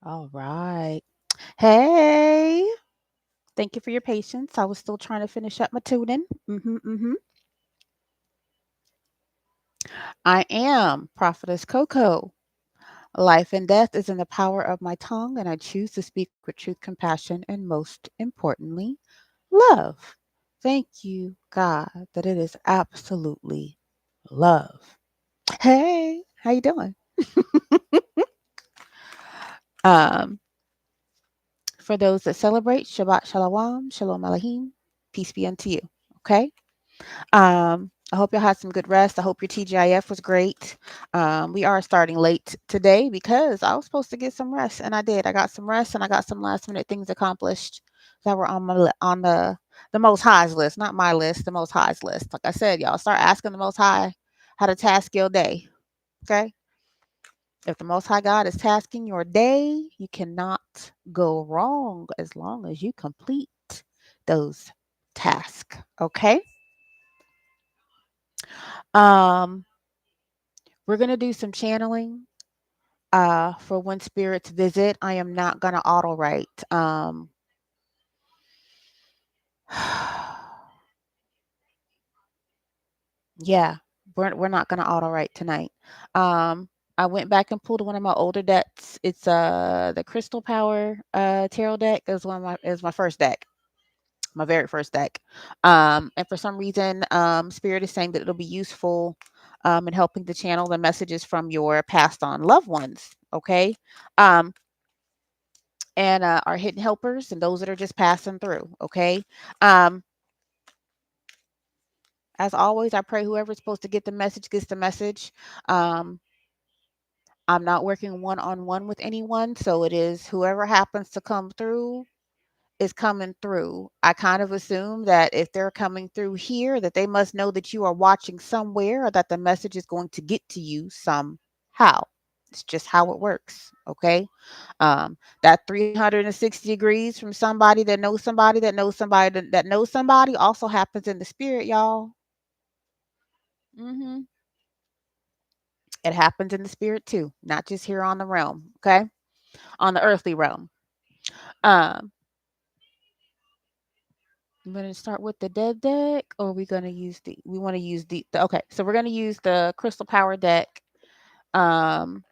All right. Hey, thank you for your patience. I was still trying to finish up my tuning. I am Prophetess Coko. Life and death is in the power of my tongue, and I choose to speak with truth, compassion, and most importantly, love. Thank you, God, that it is absolutely love. Hey, how you doing? Um, for those that celebrate, Shabbat Shalom, Shalom Aleichem, peace be unto you. Okay. I hope y'all had some good rest. I hope your TGIF was great. We are starting late today because I was supposed to get some rest, and I did. I got some rest, and I got some last minute things accomplished that were on on the Most High's list, not my list, the Most High's list. Like I said, y'all start asking the Most High how to task your day. Okay, if the Most High God is tasking your day, you cannot go wrong as long as you complete those tasks. Okay. Um, we're gonna do some channeling for when spirits visit. I am not gonna auto write. Yeah, we're not gonna auto write tonight. Um, I went back and pulled one of my older decks. It's the Crystal Power tarot deck. It was my first deck, my very first deck. And for some reason, Spirit is saying that it'll be useful in helping to channel the messages from your passed on loved ones. Okay. Um, and our hidden helpers and those that are just passing through. Okay. Um, as always, I pray whoever's supposed to get the message gets the message. Um, I'm not working one on one with anyone, so it is whoever happens to come through is coming through. I kind of assume that if they're coming through here, that they must know that you are watching somewhere or that the message is going to get to you somehow. It's just how it works. Okay. That 360 degrees from somebody that knows somebody that knows somebody that knows somebody also happens in the spirit, y'all. hmm It happens in the spirit too, not just here on the realm. Okay. On the earthly realm. Um, I'm going to start with the dead deck, or are we going to use we want to use okay, so we're going to use the Crystal Power deck um,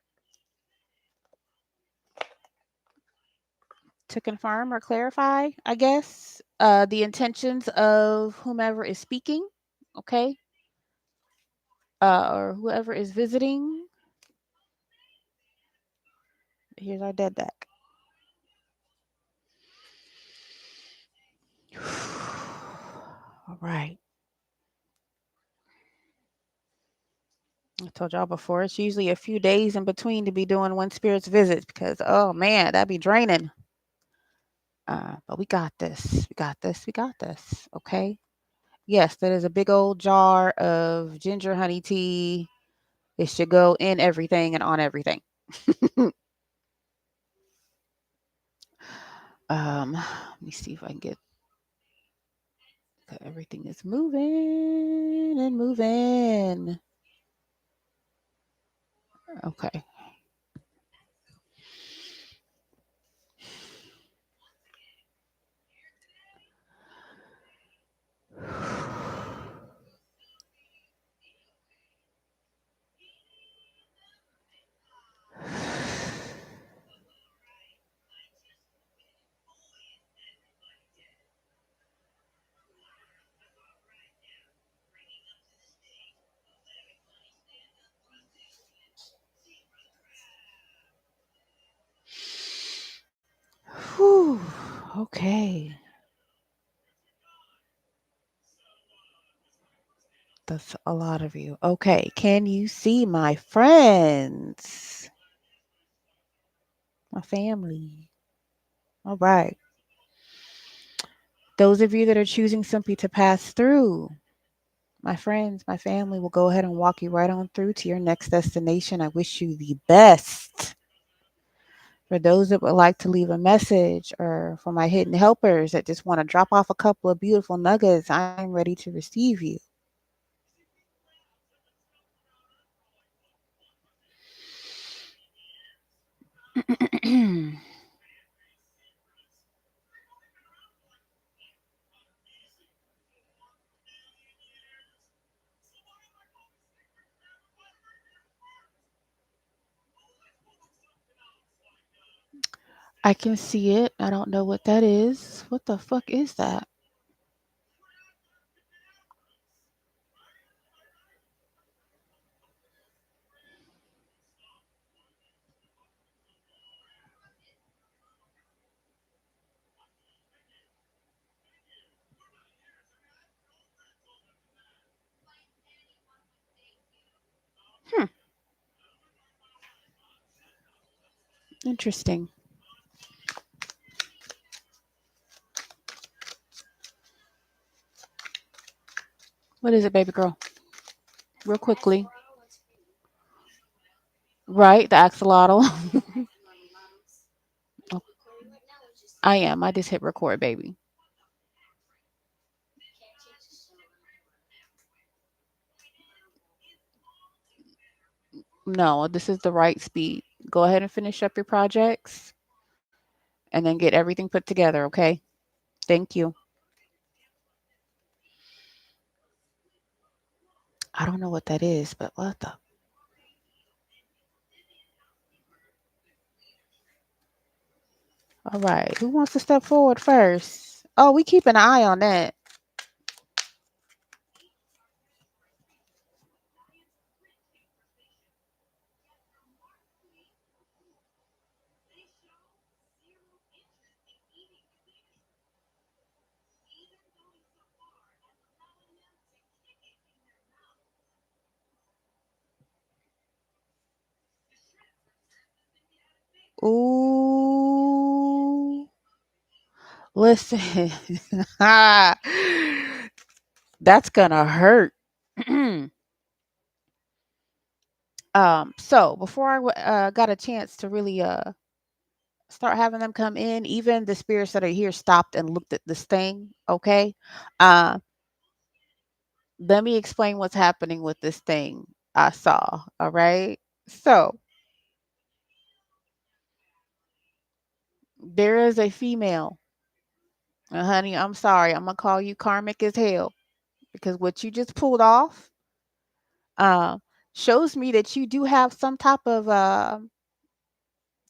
to confirm or clarify, I guess, the intentions of whomever is speaking, okay, or whoever is visiting. Here's our dead deck. All right. I told y'all before, it's usually a few days in between to be doing one spirit's visits because, oh man, that'd be draining. But we got this. We got this. We got this. Okay. Yes, that is a big old jar of ginger honey tea. It should go in everything and on everything. Let me see if I can get everything is moving and moving. Okay. Whew. Okay. That's a lot of you. Okay. Can you see my friends? My family. All right. Those of you that are choosing simply to pass through, my friends, my family will go ahead and walk you right on through to your next destination. I wish you the best. For those that would like to leave a message, or for my hidden helpers that just want to drop off a couple of beautiful nuggets, I'm ready to receive you. I can see it. I don't know what that is. What the fuck is that? Hmm. Interesting. What is it, baby girl? Real quickly. Right, the axolotl. Oh, I am. I just hit record, baby. No, this is the right speed. Go ahead and finish up your projects and then get everything put together, okay? Thank you. I don't know what that is, but what the? All right. Who wants to step forward first? Oh, we keep an eye on that. Ooh. Listen. That's gonna hurt. So before I got a chance to really start having them come in, even the spirits that are here stopped and looked at this thing, okay? Uh, let me explain what's happening with this thing I saw, all right? So there is a female. Honey, I'm sorry. I'm gonna call you karmic as hell because what you just pulled off uh, shows me that you do have some type of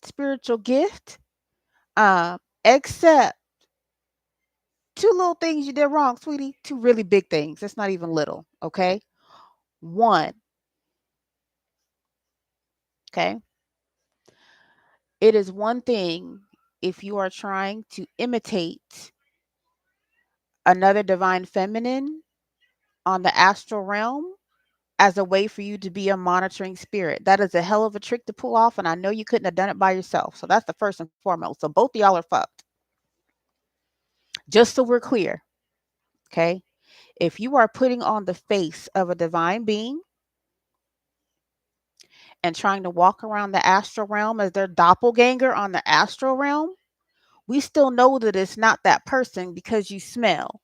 spiritual gift. Except two little things you did wrong, sweetie. Two really big things. It's not even little. Okay. One. Okay. It is one thing if you are trying to imitate another divine feminine on the astral realm as a way for you to be a monitoring spirit. That is a hell of a trick to pull off, and I know you couldn't have done it by yourself. So that's the first and foremost. So both of y'all are fucked. Just so we're clear, okay? If you are putting on the face of a divine being and trying to walk around the astral realm as their doppelganger on the astral realm, we still know that it's not that person because you smell.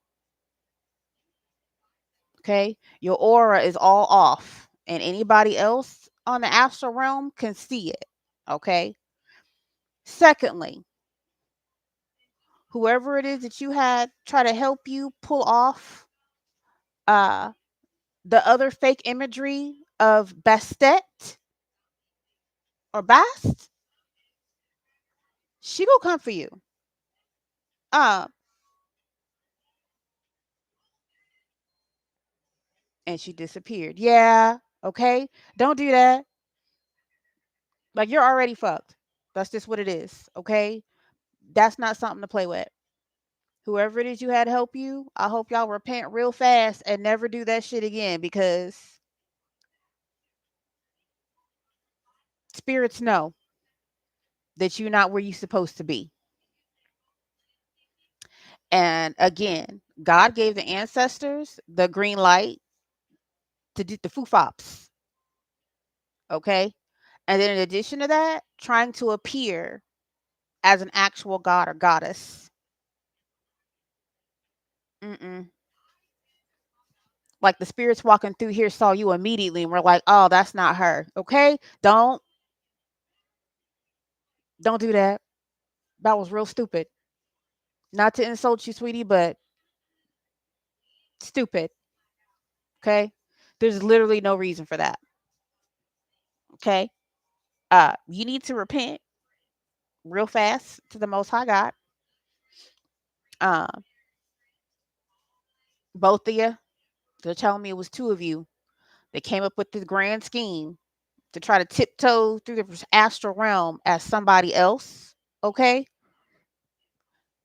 Okay. Your aura is all off, and anybody else on the astral realm can see it. Okay. Secondly, whoever it is that you had try to help you pull off uh the other fake imagery of Bastet or Bast, she gonna come for you. Uh, and she disappeared. Yeah. Okay. Don't do that. Like you're already fucked. That's just what it is. Okay. That's not something to play with. Whoever it is you had help you, I hope y'all repent real fast and never do that shit again because spirits know that you're not where you're supposed to be. And again, God gave the ancestors the green light to do the foofops. Okay. And then in addition to that, trying to appear as an actual god or goddess. Mm-mm. Like the spirits walking through here saw you immediately and we're like, oh, that's not her. Okay. Don't Don't do that. That was real stupid. Not to insult you, sweetie, but stupid. Okay. There's literally no reason for that. Okay. You need to repent real fast to the Most High God. Uh, both of you. They're telling me it was two of you that came up with this grand scheme to try to tiptoe through the astral realm as somebody else. Okay.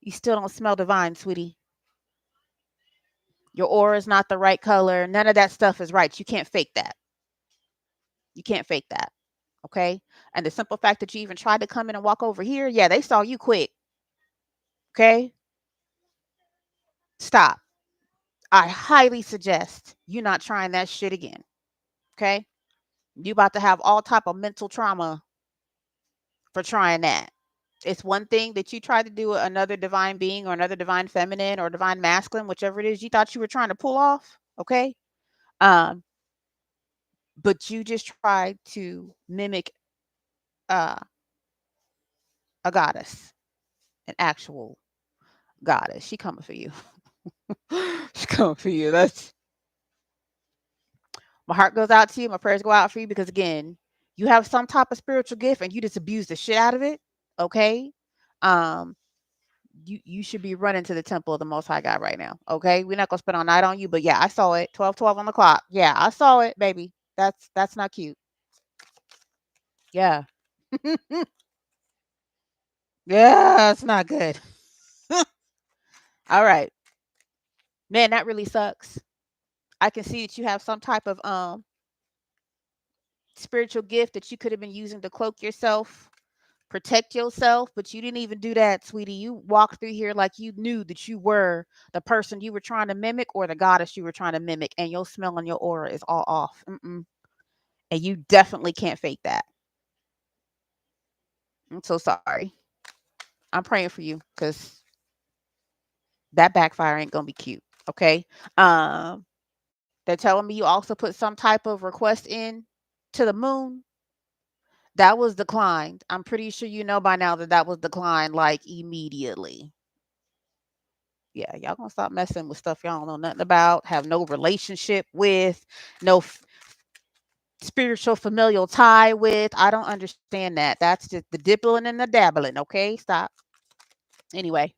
You still don't smell divine, sweetie. Your aura is not the right color. None of that stuff is right. You can't fake that. You can't fake that. Okay. And the simple fact that you even tried to come in and walk over here, yeah, they saw you quick. Okay. Stop. I highly suggest you not trying that shit again. Okay. You about to have all type of mental trauma for trying that. It's one thing that you try to do another divine being or another divine feminine or divine masculine, whichever it is you thought you were trying to pull off. Okay. Um, but you just tried to mimic uh, a goddess, an actual goddess. She coming for you. She coming for you. That's my heart goes out to you. My prayers go out for you because again, you have some type of spiritual gift and you just abuse the shit out of it. Okay. Um, you should be running to the temple of the Most High God right now. Okay. We're not gonna spend all night on you, but yeah, I saw it. 12:12 on the clock. Yeah, I saw it, baby. That's not cute. Yeah. Yeah, it's not good. All right. Man, that really sucks. I can see that you have some type of spiritual gift that you could have been using to cloak yourself, protect yourself, but you didn't even do that, sweetie. You walked through here like you knew that you were the person you were trying to mimic or the goddess you were trying to mimic, and your smell and your aura is all off. Mm-mm. And you definitely can't fake that. I'm so sorry. I'm praying for you because that backfire ain't gonna be cute. Okay. Um, they're telling me you also put some type of request in to the moon. That was declined. I'm pretty sure you know by now that that was declined like immediately. Yeah, y'all gonna stop messing with stuff y'all don't know nothing about, have no relationship with, no spiritual familial tie with. I don't understand that. That's just the dibbling and the dabbling. Okay, stop. Anyway,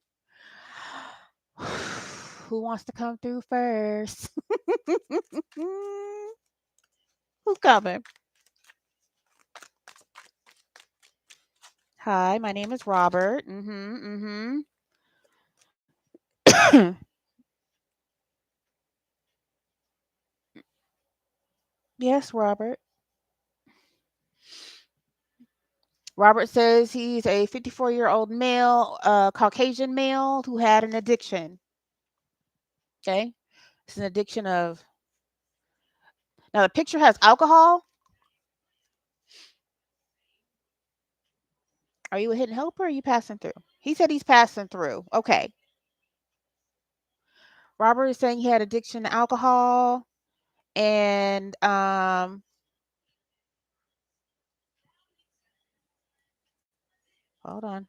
who wants to come through first? Who's coming? Hi, my name is Robert. Yes, Robert. Robert says he's a 54-year-old male, Caucasian male who had an addiction. Okay. It's an addiction of, now the picture has alcohol. Are you a hidden helper or are you passing through? He said he's passing through. Okay. Robert is saying he had addiction to alcohol and hold on.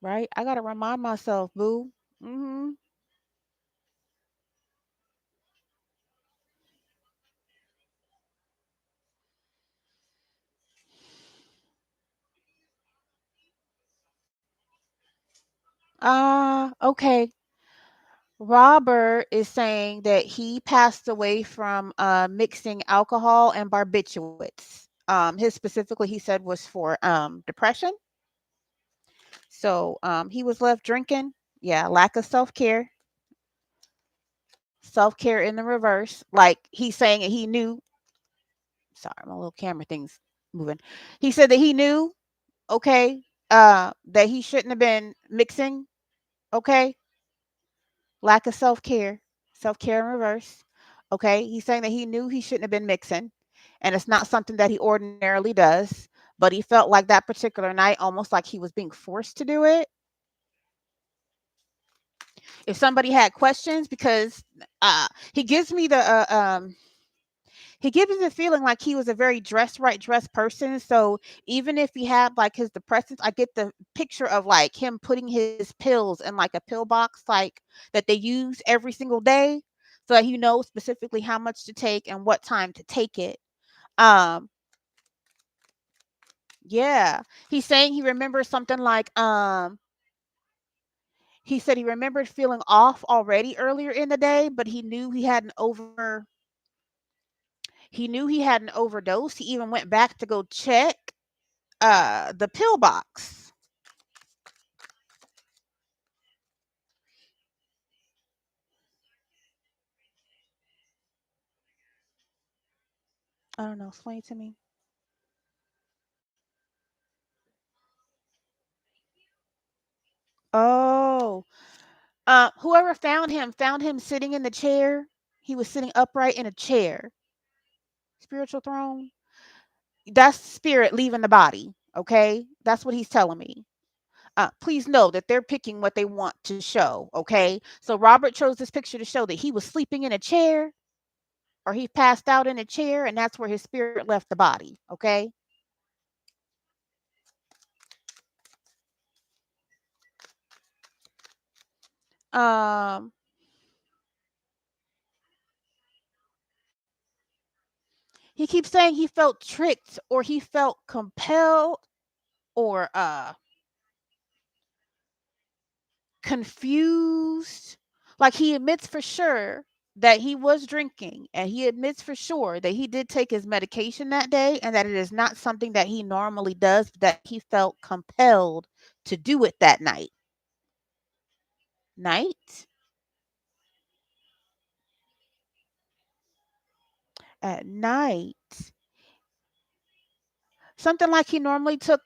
Right? I gotta remind myself, boo. Mm-hmm. Okay. Robert is saying that he passed away from mixing alcohol and barbiturates. His specifically he said was for depression. So he was left drinking. Yeah, lack of self-care. Self-care in the reverse. Like he's saying that he knew. Sorry, my little camera thing's moving. He said that he knew, okay, that he shouldn't have been mixing, okay? Lack of self-care. Self-care in reverse. Okay? He's saying that he knew he shouldn't have been mixing, and it's not something that he ordinarily does, but he felt like that particular night almost like he was being forced to do it. If somebody had questions, because he gives me the He gives the feeling like he was a very dressed right dressed person. So even if he had like his depressants, I get the picture of like him putting his pills in like a pill box, like that they use every single day, so that he knows specifically how much to take and what time to take it. Um, yeah. He's saying he remembers something like he said he remembered feeling off already earlier in the day, but he knew he had an overdose. He even went back to go check the pill box. I don't know. Explain it to me. Oh, whoever found him sitting in the chair. He was sitting upright in a chair. Spiritual throne. That's spirit leaving the body. Okay, that's what he's telling me. Please know that they're picking what they want to show. Okay, so Robert chose this picture to show that he was sleeping in a chair, or he passed out in a chair, and that's where his spirit left the body. Okay. Um, he keeps saying he felt tricked, or he felt compelled, or confused. Like he admits for sure that he was drinking, and he admits for sure that he did take his medication that day, and that it is not something that he normally does, that he felt compelled to do it that night at night. Something like he normally took.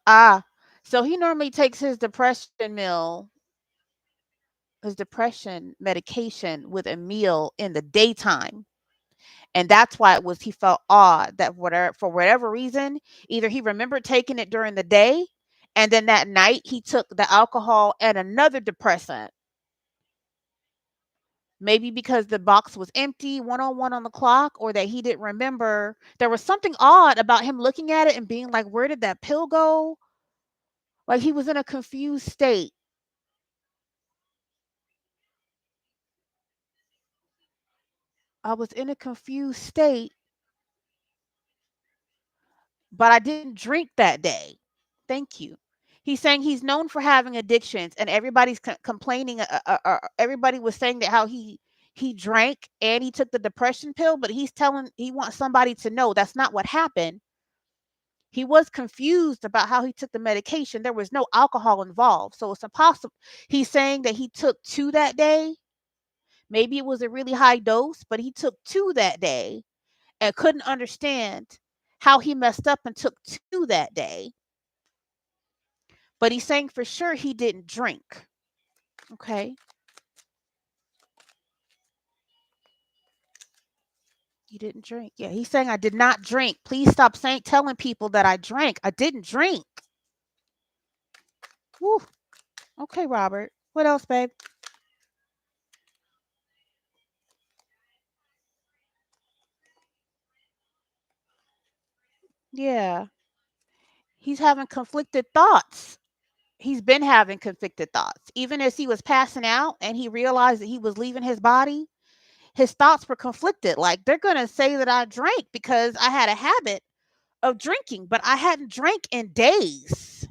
Ah, so he normally takes his depression medication with a meal in the daytime. And that's why it was he felt odd that whatever for whatever reason, either he remembered taking it during the day, and then that night he took the alcohol and another depressant. Maybe because the box was empty, 101 on the clock, or that he didn't remember. There was something odd about him looking at it and being like, where did that pill go? Like he was in a confused state. I was in a confused state, but I didn't drink that day. Thank you. He's saying he's known for having addictions, and everybody's complaining. Everybody was saying that how he drank and he took the depression pill, but he wants somebody to know that's not what happened. He was confused about how he took the medication. There was no alcohol involved, so it's impossible. He's saying that he took two that day. Maybe it was a really high dose, but he took two that day and couldn't understand how he messed up and took two that day. But he's saying for sure he didn't drink. Okay. You didn't drink. Yeah, he's saying I did not drink. Please stop telling people that I drank. I didn't drink. Whew. Okay, Robert. What else, babe? Yeah. He's having conflicted thoughts. He's been having conflicted thoughts. Even as he was passing out and he realized that he was leaving his body, his thoughts were conflicted. Like, they're going to say that I drank because I had a habit of drinking, but I hadn't drank in days.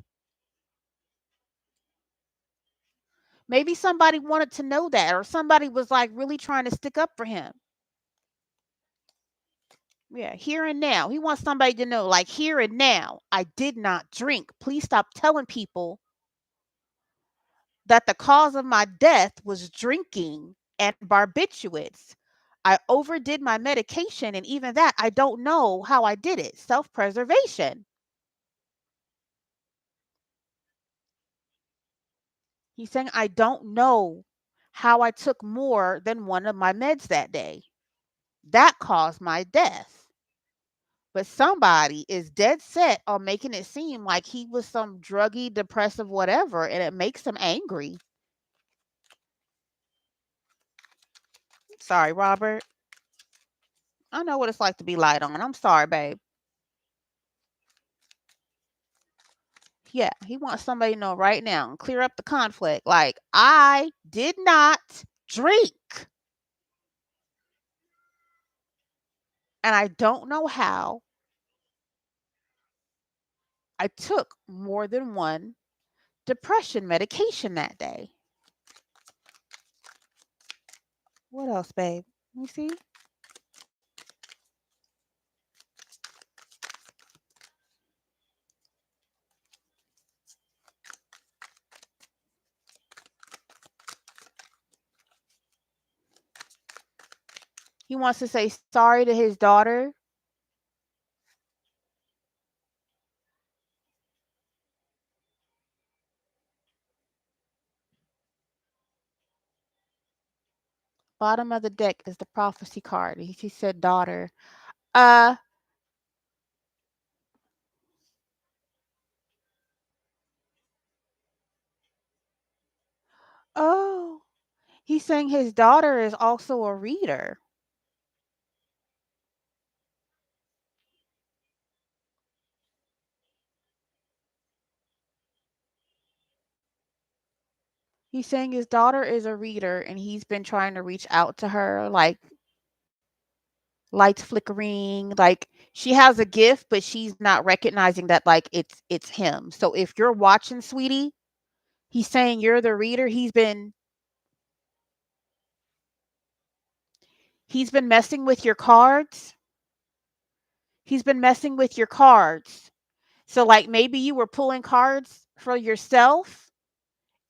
Maybe somebody wanted to know that, or somebody was like really trying to stick up for him. Yeah, here and now. He wants somebody to know, like, here and now, I did not drink. Please stop telling people that the cause of my death was drinking and barbiturates. I overdid my medication, and even that, I don't know how I did it. Self preservation. He's saying, I don't know how I took more than one of my meds that day. That caused my death. But somebody is dead set on making it seem like he was some druggy, depressive, whatever, and it makes him angry. Sorry, Robert. I know what it's like to be lied on. I'm sorry, babe. Yeah, he wants somebody to know right now and clear up the conflict. Like, I did not drink. And I don't know how I took more than one depression medication that day. What else, babe? Let me see. He wants to say sorry to his daughter. Bottom of the deck is the prophecy card. He said daughter. Uh oh. He's saying his daughter is also a reader. He's saying his daughter is a reader and he's been trying to reach out to her, like lights flickering, like she has a gift, but she's not recognizing that like it's him. So if you're watching, sweetie, he's saying you're the reader. He's been messing with your cards. He's been messing with your cards. So like maybe you were pulling cards for yourself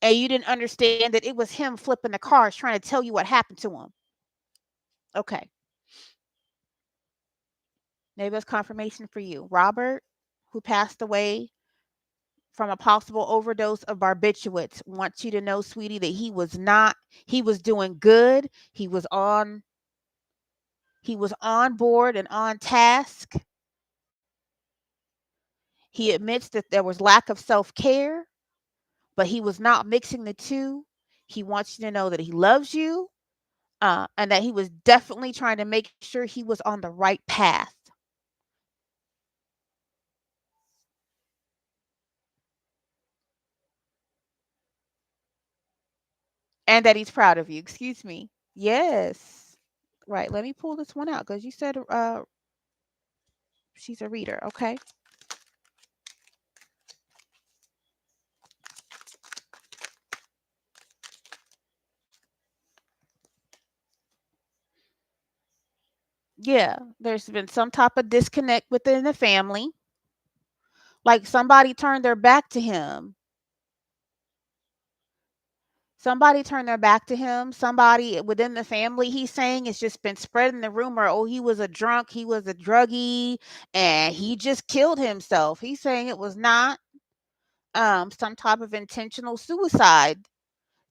and you didn't understand that it was him flipping the cards trying to tell you what happened to him. Okay. Maybe that's confirmation for you. Robert, who passed away from a possible overdose of barbiturates, wants you to know, sweetie, that he was doing good. He was on board and on task. He admits that there was lack of self-care, but he was not mixing the two. He wants you to know that he loves you, and that he was definitely trying to make sure he was on the right path. And that he's proud of you. Excuse me. Yes. Right. Let me pull this one out because you said she's a reader. Okay. Yeah. There's been some type of disconnect within the family. Like somebody turned their back to him. Somebody turned their back to him. Somebody within the family, he's saying, it's just been spreading the rumor. Oh, he was a drunk. He was a druggie and he just killed himself. He's saying it was not some type of intentional suicide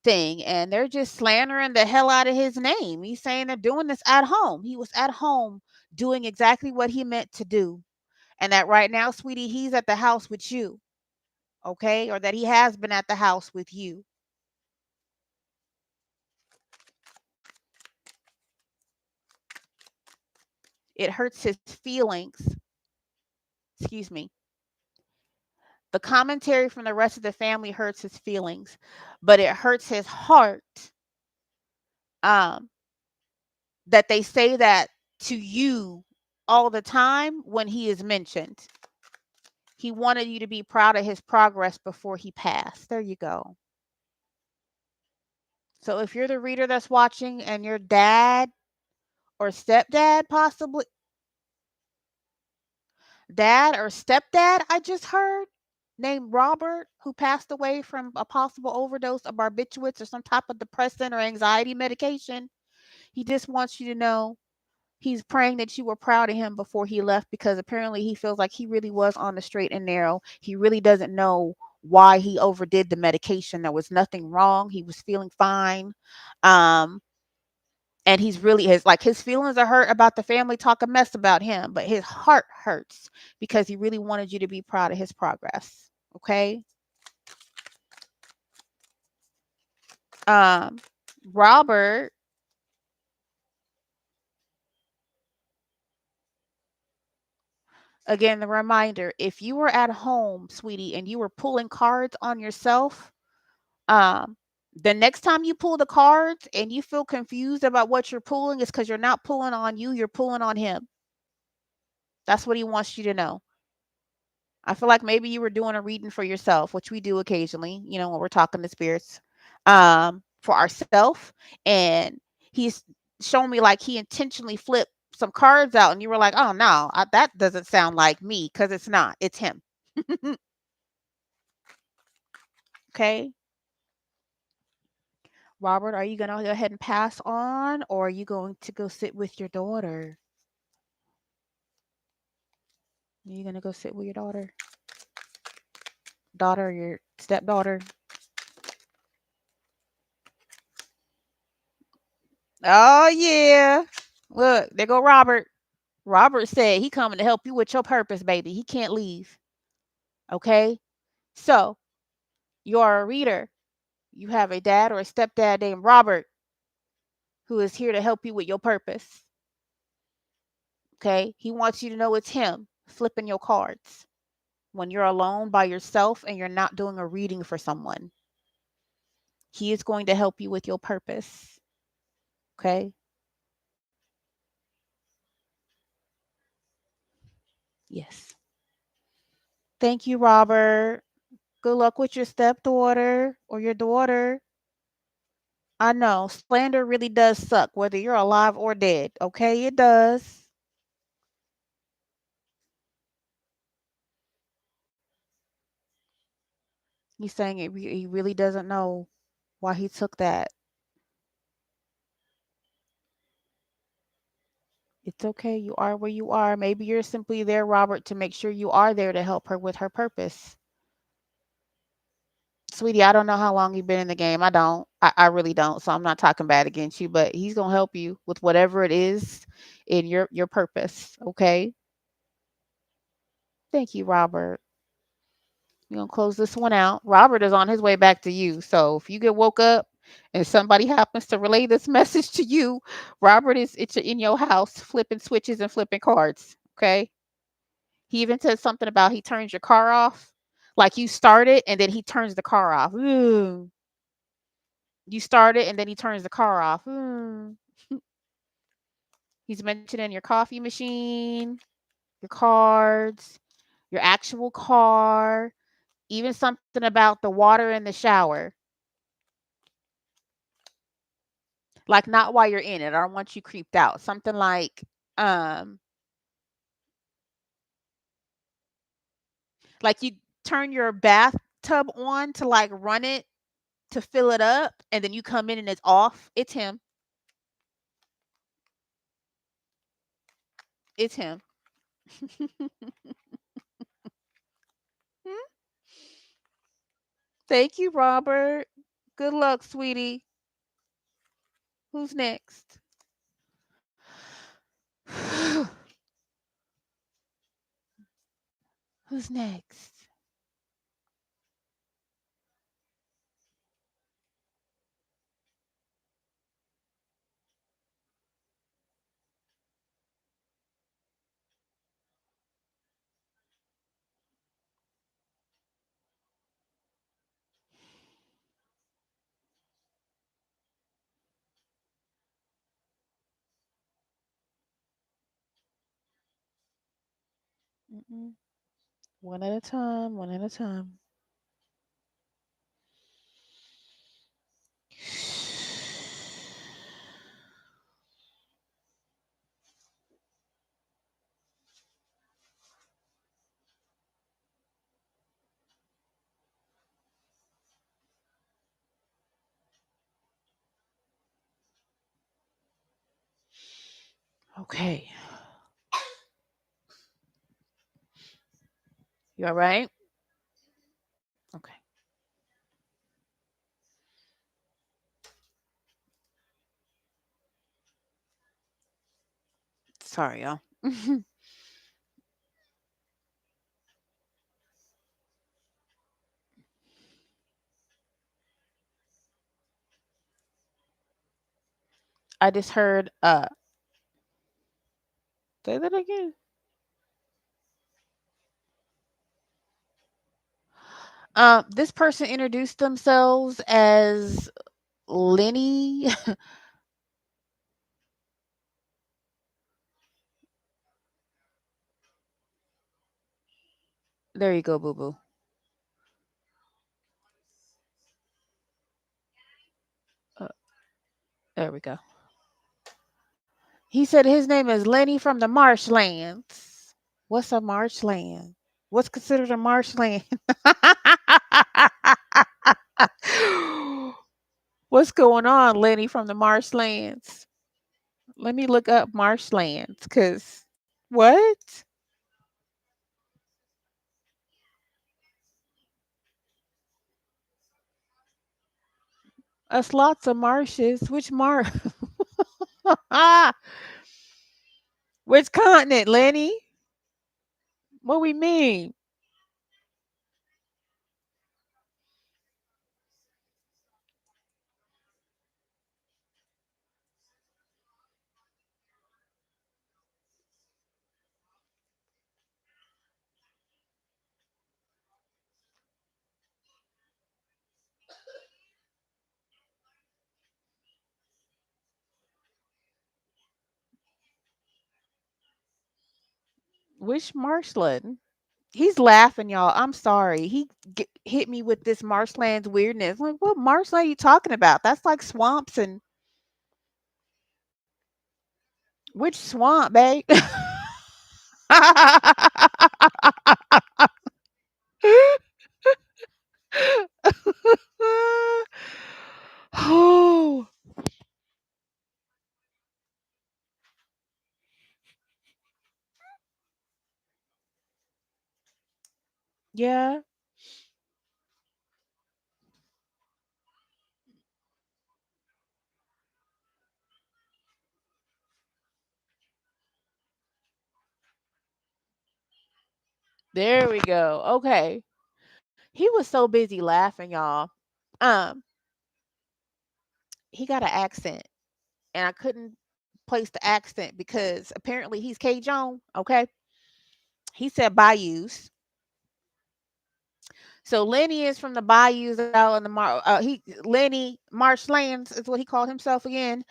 thing, and they're just slandering the hell out of his name. He's saying they're doing this at home. He was at home doing exactly what he meant to do. And that right now, sweetie, he's at the house with you, okay? Or that he has been at the house with you. It hurts his feelings. Excuse me. The commentary from the rest of the family hurts his feelings, but it hurts his heart um, that they say that to you all the time when he is mentioned. He wanted you to be proud of his progress before he passed. There you go. So if you're the reader that's watching and your dad or stepdad, possibly dad or stepdad, I just heard, named Robert, who passed away from a possible overdose of barbiturates or some type of depressant or anxiety medication, he just wants you to know he's praying that you were proud of him before he left, because apparently he feels like he really was on the straight and narrow. He really doesn't know why he overdid the medication. There was nothing wrong. He was feeling fine. Um, and he's really his feelings are hurt about the family talking mess about him, but his heart hurts because he really wanted you to be proud of his progress. Okay. Um, Robert Again, the reminder, if you were at home, sweetie, and you were pulling cards on yourself, um, the next time you pull the cards and you feel confused about what you're pulling, it's because you're not pulling on you, you're pulling on him. That's what he wants you to know. I feel like maybe you were doing a reading for yourself, which we do occasionally, when we're talking to spirits, for ourself. And he's shown me like he intentionally flipped some cards out, and you were like, "Oh no, that doesn't sound like me," because it's not. It's him. Okay, Robert, are you gonna go ahead and pass on, or are you going to go sit with your daughter? Are you gonna go sit with your daughter, or your stepdaughter? Oh yeah. Look, there go Robert. Robert said he coming to help you with your purpose, baby. He can't leave. Okay? So, you're a reader. You have a dad or a stepdad named Robert who is here to help you with your purpose. Okay? He wants you to know it's him flipping your cards when you're alone by yourself and you're not doing a reading for someone. He is going to help you with your purpose. Okay? Yes. Thank you, Robert. Good luck with your stepdaughter or your daughter. I know slander really does suck, whether you're alive or dead. Okay, it does. He's saying he really doesn't know why he took that. It's okay. You are where you are. Maybe you're simply there, Robert, to make sure you are there to help her with her purpose. Sweetie, I don't know how long you've been in the game. I don't. I really don't. So I'm not talking bad against you, but he's gonna help you with whatever it is in your purpose. Okay. Thank you, Robert. We're gonna close this one out. Robert is on his way back to you. So if you get woke up and somebody happens to relay this message to you, Robert is it's in your house flipping switches and flipping cards. Okay. He even said something about he turns your car off. Like you start it and then he turns the car off. Ooh. You start it and then he turns the car off. Ooh. He's mentioning your coffee machine, your cards, your actual car, even something about the water in the shower. Like, not while you're in it. I don't want you creeped out. Something um, like you turn your bathtub on to like run it to fill it up, and then you come in and it's off. It's him. It's him. Thank you, Robert. Good luck, sweetie. Who's next? Who's next? Mm-mm. One at a time. One at a time. Okay. You all right? Okay. Sorry, y'all. I just heard say that again. This person introduced themselves as Lenny. There you go, boo boo. Uh, there we go. He said his name is Lenny from the marshlands. What's a marshland? What's considered a marshland? What's going on, Lenny from the marshlands? Let me look up marshlands, cause what? Us lots of marshes. Which marsh? Which continent, Lenny? What we mean? Which marshland? He's laughing, y'all. I'm sorry. He hit me with this marshlands weirdness. Like, what marshland are you talking about? That's like swamps and which swamp, babe? Oh, yeah. There we go. Okay. He was so busy laughing, y'all. Um, he got an accent, and I couldn't place the accent because apparently he's Cajun. Okay. He said bayous. So Lenny is from the bayous out in the he Lenny Marshlands is what he called himself again.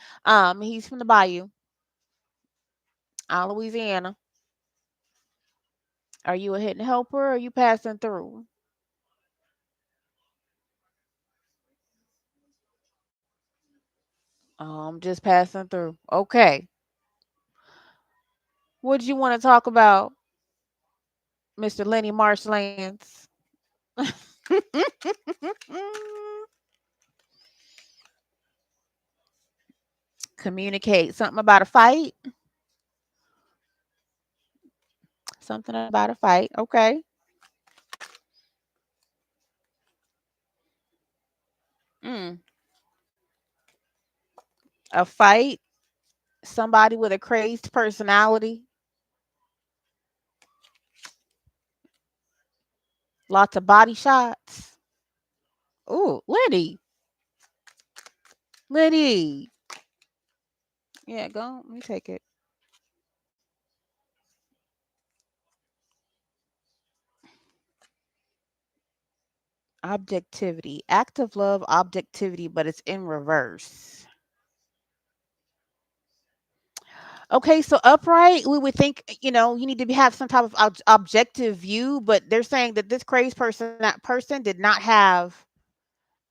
He's from the bayou, Louisiana. Are you a hidden helper or are you passing through? Just passing through. Okay. What do you want to talk about, Mr. Lenny Marshlands? Communicate something about a fight. Something about a fight. Okay. Mm. A fight. Somebody with a crazed personality. Lots of body shots. Ooh, Lenny. Lenny. Yeah, go. Let me take it. Objectivity. Active love, objectivity, but it's in reverse. Okay, so upright, we would think, you need to have some type of objective view, but they're saying that this crazed person, that person did not have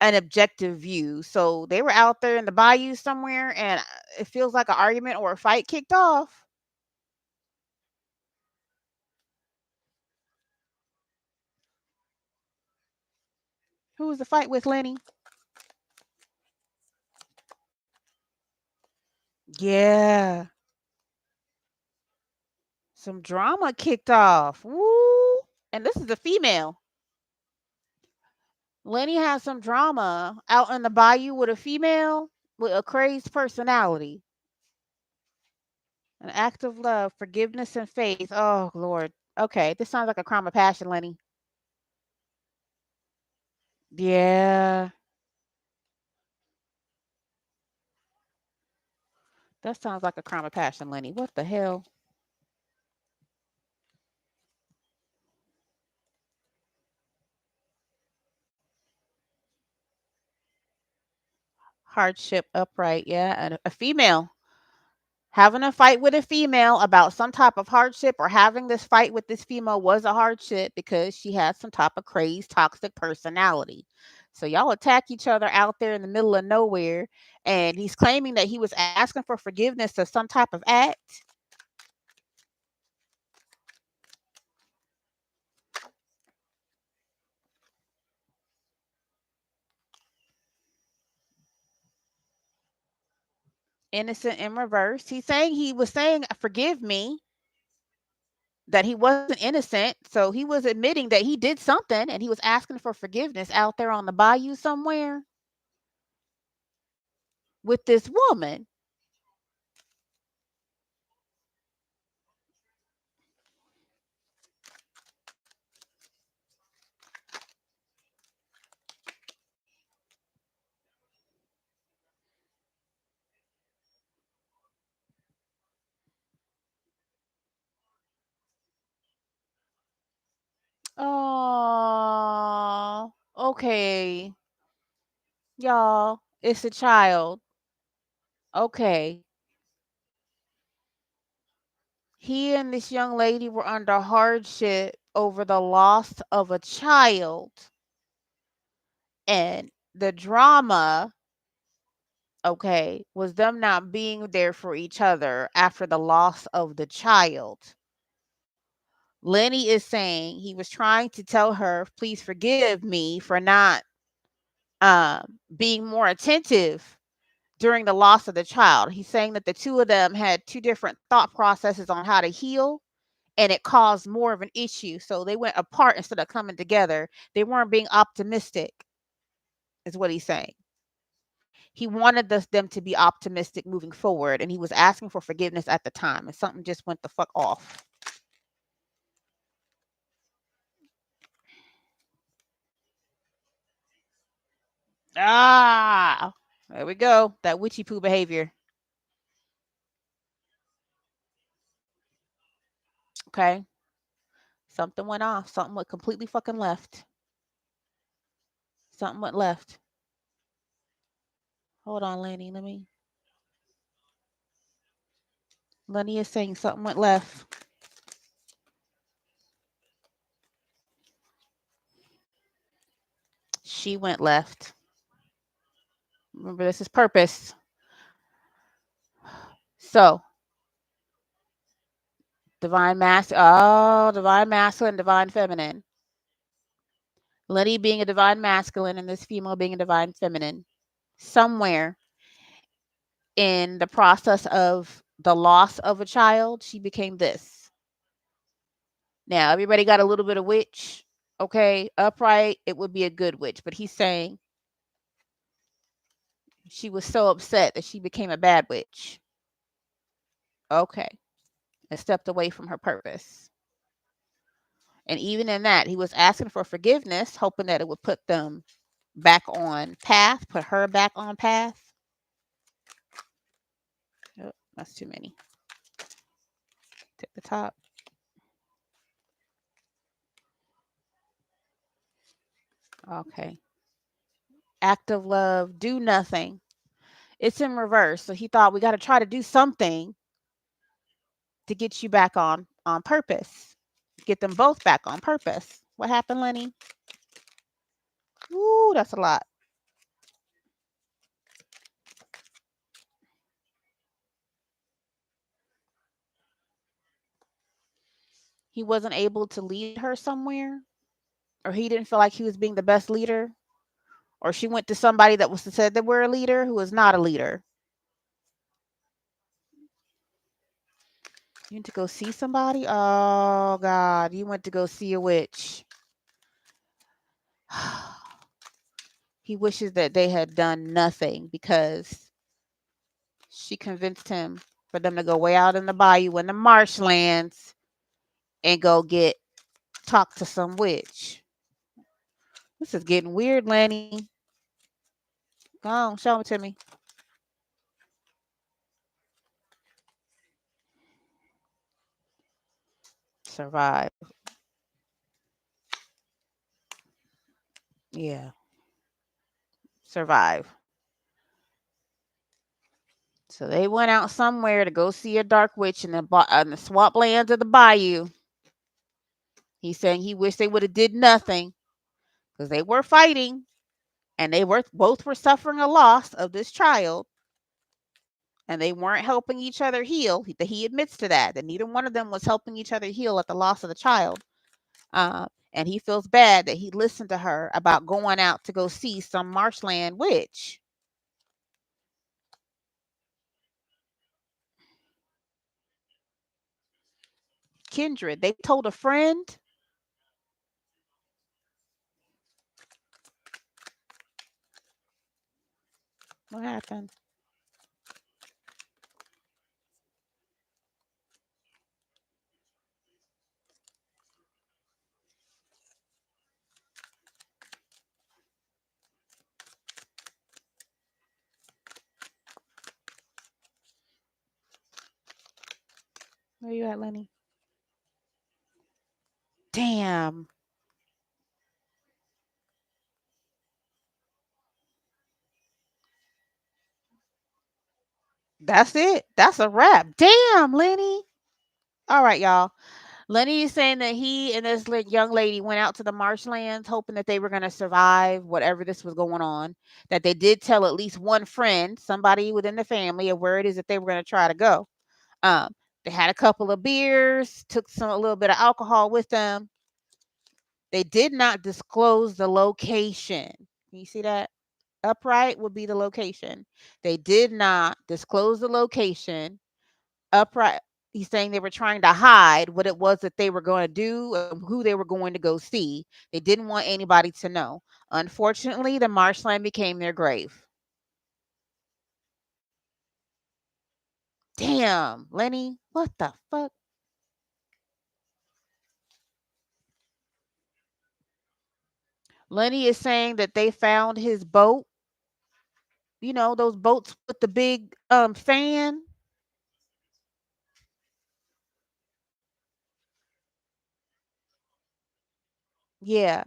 an objective view. So they were out there in the bayou somewhere, and it feels like an argument or a fight kicked off. Who was the fight with, Lenny? Yeah, some drama kicked off. Woo! And this is a female. Lenny has some drama out in the bayou with a female with a crazed personality. An act of love, forgiveness, and faith. Oh, Lord. Okay, this sounds like a crime of passion, Lenny. Yeah, that sounds like a crime of passion, Lenny. What the hell? Hardship upright, yeah. And a female having a fight with a female about some type of hardship, or having this fight with this female was a hardship because she had some type of crazed, toxic personality. So y'all attack each other out there in the middle of nowhere, and he's claiming that he was asking for forgiveness of some type of act. Innocent in reverse. He was saying, forgive me, that he wasn't innocent. So he was admitting that he did something, and he was asking for forgiveness out there on the bayou somewhere with this woman. Oh, okay. Y'all, it's a child. Okay. He and this young lady were under hardship over the loss of a child. And the drama, okay, was them not being there for each other after the loss of the child. Lenny is saying he was trying to tell her, please forgive me for not being more attentive during the loss of the child. He's saying that the two of them had two different thought processes on how to heal, and it caused more of an issue. So they went apart instead of coming together. They weren't being optimistic, is what he's saying. He wanted them to be optimistic moving forward, and he was asking for forgiveness at the time, and something just went the fuck off. Ah, there we go. That witchy poo behavior. Okay. Something went off. Something went completely fucking left. Something went left. Hold on, Lenny. Lenny is saying something went left. She went left. Remember, this is purpose. So, divine masculine, divine feminine. Lenny being a divine masculine and this female being a divine feminine. Somewhere in the process of the loss of a child, she became this. Now, everybody got a little bit of witch. Okay, upright, it would be a good witch. But he's saying she was so upset that she became a bad witch. Okay, and stepped away from her purpose. And even in that, he was asking for forgiveness, hoping that it would put them back on path, put her back on path. Oh, that's too many. Take the top. Okay. Act of love, do nothing. It's in reverse. So he thought, we got to try to do something to get you back on purpose. Get them both back on purpose. What happened, Lenny? Ooh, that's a lot. He wasn't able to lead her somewhere, or he didn't feel like he was being the best leader, or she went to somebody that was said they were a leader who was not a leader. You went to go see somebody? Oh God, you went to go see a witch. He wishes that they had done nothing, because she convinced him for them to go way out in the bayou in the marshlands and go talk to some witch. This is getting weird, Lenny. Go on, show it to me. Survive. Yeah. Survive. So they went out somewhere to go see a dark witch in the swamp lands of the bayou. He's saying he wished they would have did nothing because they were fighting and they were both were suffering a loss of this child and they weren't helping each other heal. He admits to that neither one of them was helping each other heal at the loss of the child. And he feels bad that he listened to her about going out to go see some marshland witch. Kindred, they told a friend. What happened? Where you at, Lenny? Damn. That's it. That's a wrap. Damn, Lenny. All right, y'all. Lenny is saying that he and this young lady went out to the marshlands hoping that they were going to survive whatever this was going on. That they did tell at least one friend, somebody within the family, of where it is that they were going to try to go. Um, they had a couple of beers, took a little bit of alcohol with them. They did not disclose the location. Can you see that? Upright would be the location. They did not disclose the location. Upright, he's saying they were trying to hide what it was that they were going to do and who they were going to go see. They didn't want anybody to know. Unfortunately, the marshland became their grave. Damn, Lenny, what the fuck? Lenny is saying that they found his boat. You know, those boats with the big fan. Yeah.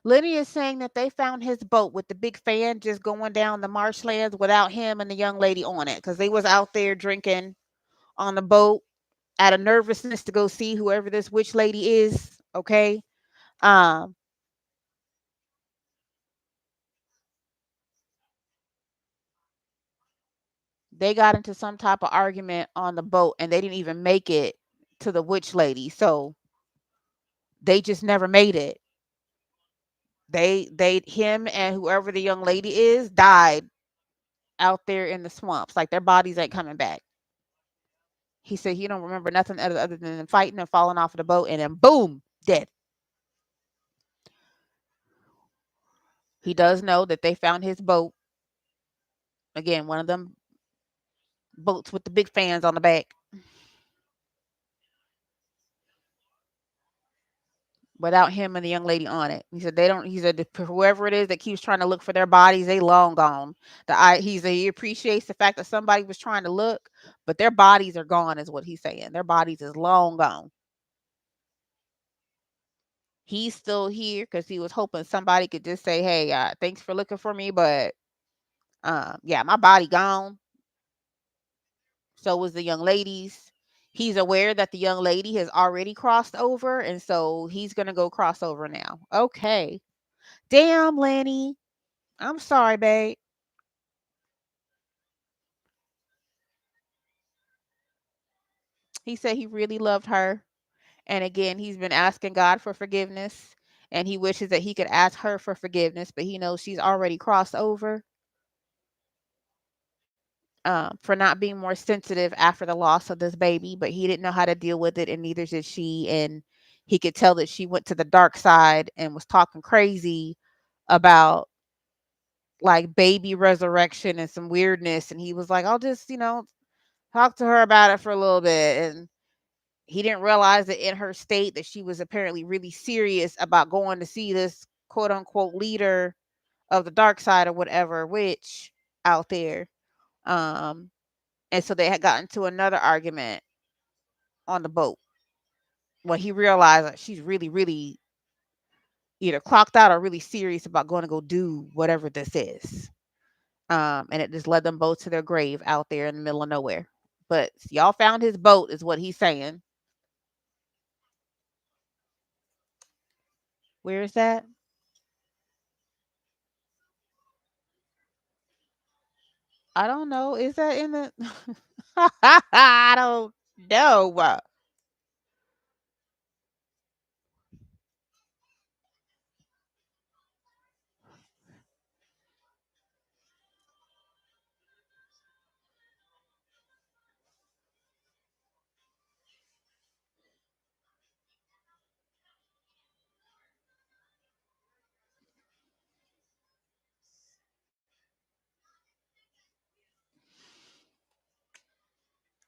Lenny is saying that they found his boat with the big fan just going down the marshlands without him and the young lady on it because they was out there drinking on the boat out of nervousness to go see whoever this witch lady is. Okay. Um, they got into some type of argument on the boat and they didn't even make it to the witch lady. So they just never made it. Him and whoever the young lady is died out there in the swamps. Like their bodies ain't coming back. He said he don't remember nothing other than them fighting and falling off of the boat and then boom, dead. He does know that they found his boat. Again, one of them boats with the big fans on the back. Without him and the young lady on it. He said they don't. He said whoever it is that keeps trying to look for their bodies, they long gone. He appreciates the fact that somebody was trying to look, but their bodies are gone, is what he's saying. Their bodies is long gone. He's still here because he was hoping somebody could just say, "Hey, thanks for looking for me, but yeah, my body gone." So was the young lady's. He's aware that the young lady has already crossed over, and so he's gonna go cross over now. Okay. Damn, Lenny. I'm sorry, babe. He said he really loved her. And again, he's been asking God for forgiveness. And he wishes that he could ask her for forgiveness, but he knows she's already crossed over for not being more sensitive after the loss of this baby. But he didn't know how to deal with it, and neither did she. And he could tell that she went to the dark side and was talking crazy about like baby resurrection and some weirdness. And he was like, I'll just, talk to her about it for a little bit. And he didn't realize that in her state that she was apparently really serious about going to see this quote unquote leader of the dark side or whatever witch out there. Um, and so they had gotten to another argument on the boat when he realized that she's really, really either clocked out or really serious about going to go do whatever this is. And it just led them both to their grave out there in the middle of nowhere. But y'all found his boat, is what he's saying. Where is that? I don't know. Is that in the? I don't know.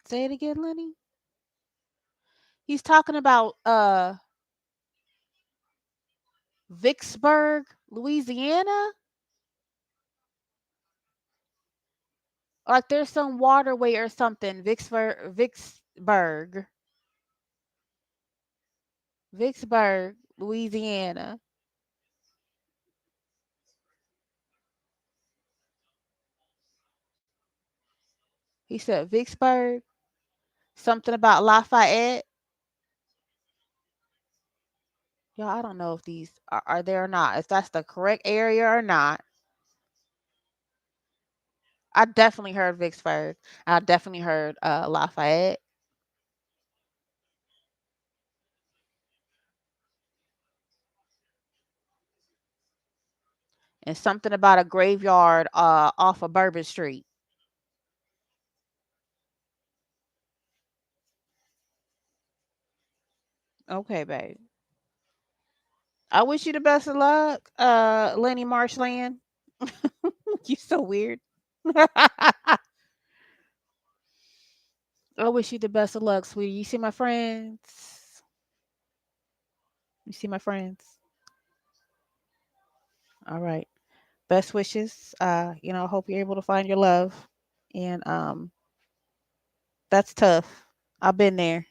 Say it again, Lenny. He's talking about Vicksburg, Louisiana. Like there's some waterway or something. Vicksburg, Louisiana. He said Vicksburg. Something about Lafayette. Y'all, I don't know if these are there or not. If that's the correct area or not. I definitely heard Vicksburg. I definitely heard Lafayette. And something about a graveyard off of Bourbon Street. Okay, babe. I wish you the best of luck, Lenny Marshland. You so weird. I wish you the best of luck, sweetie. You see my friends? You see my friends? All right. Best wishes. I hope you're able to find your love. And that's tough. I've been there.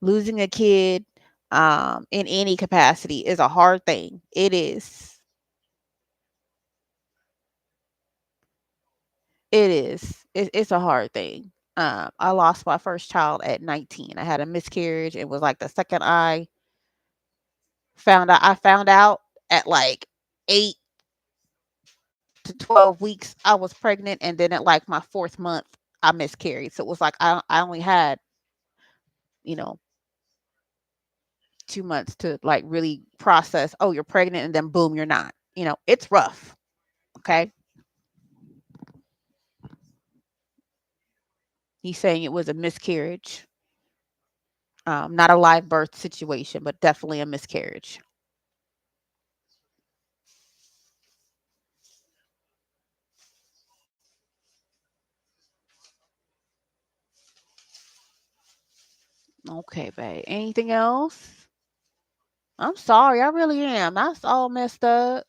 Losing a kid in any capacity is a hard thing. It is. It is. It's a hard thing. I lost my first child at 19. I had a miscarriage. It was like the second I found out at like 8 to 12 weeks I was pregnant, and then at like my 4th month I miscarried. So it was like I only had, you know, 2 months to like really process, oh, you're pregnant, and then boom, you're not. It's rough. Okay? He's saying it was a miscarriage. Not a live birth situation, but definitely a miscarriage. Okay, babe. Anything else? I'm sorry, I really am. That's all messed up.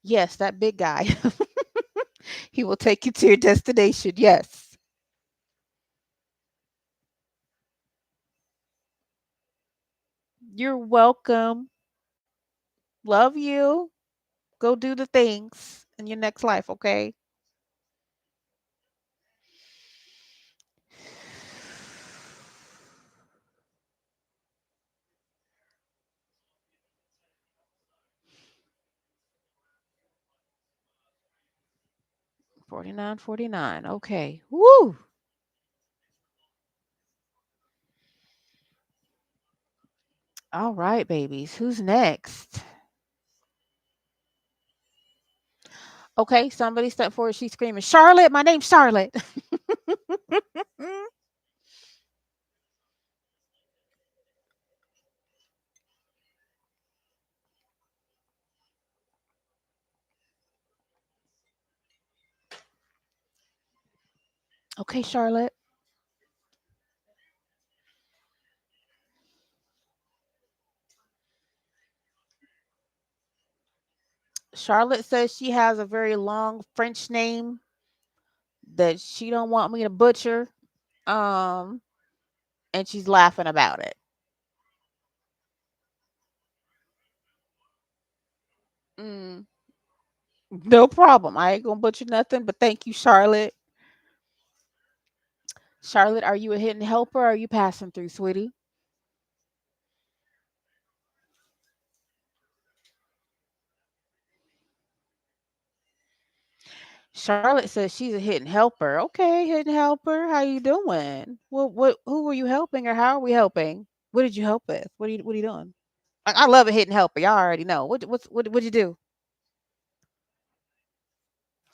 Yes, that big guy. He will take you to your destination. Yes. You're welcome. Love you. Go do the things in your next life, okay? 49, 49. Okay. Woo. All right, babies. Who's next? Okay, somebody step forward. She's screaming, Charlotte, my name's Charlotte. Okay, Charlotte. Charlotte says she has a very long French name that she don't want me to butcher. Um, and she's laughing about it. Mm, no problem. I ain't gonna butcher nothing, but thank you, Charlotte. Charlotte, are you a hidden helper or are you passing through, sweetie? Charlotte says she's a hidden helper. Okay, hidden helper. How you doing? What who were you helping or how are we helping? What did you help with? What are you doing? I love a hidden helper. Y'all already know. What'd you do?